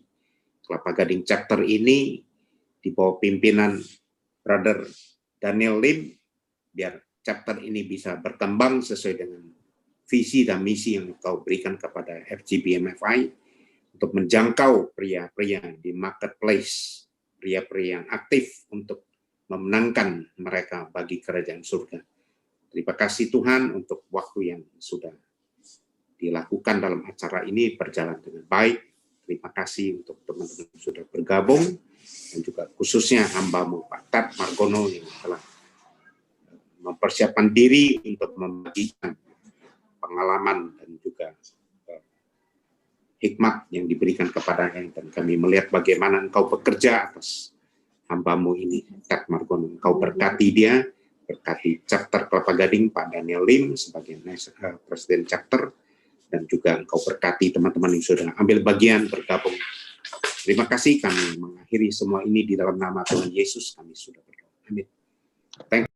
[SPEAKER 4] Kelapa Gading chapter ini di bawah pimpinan Brother Daniel Lim, biar chapter ini bisa berkembang sesuai dengan visi dan misi yang Engkau berikan kepada FGBMFI untuk menjangkau pria-pria di marketplace, pria-pria yang aktif untuk memenangkan mereka bagi kerajaan surga. Terima kasih Tuhan untuk waktu yang sudah dilakukan dalam acara ini berjalan dengan baik. Terima kasih untuk teman-teman yang sudah bergabung, dan juga khususnya hamba-Mu Pak Ted Margono yang telah mempersiapkan diri untuk membagikan pengalaman dan juga hikmat yang diberikan kepadanya, dan kami melihat bagaimana Engkau bekerja atas hamba-Mu ini, Ted Margono. Engkau berkati dia, berkati chapter Kelapa Gading Pak Daniel Lim sebagai presiden chapter, dan juga Engkau berkati teman-teman yang sudah ambil bagian bergabung. Terima kasih, kami mengakhiri semua ini di dalam nama Tuhan Yesus kami sudah berdoa. Amin. Thank you.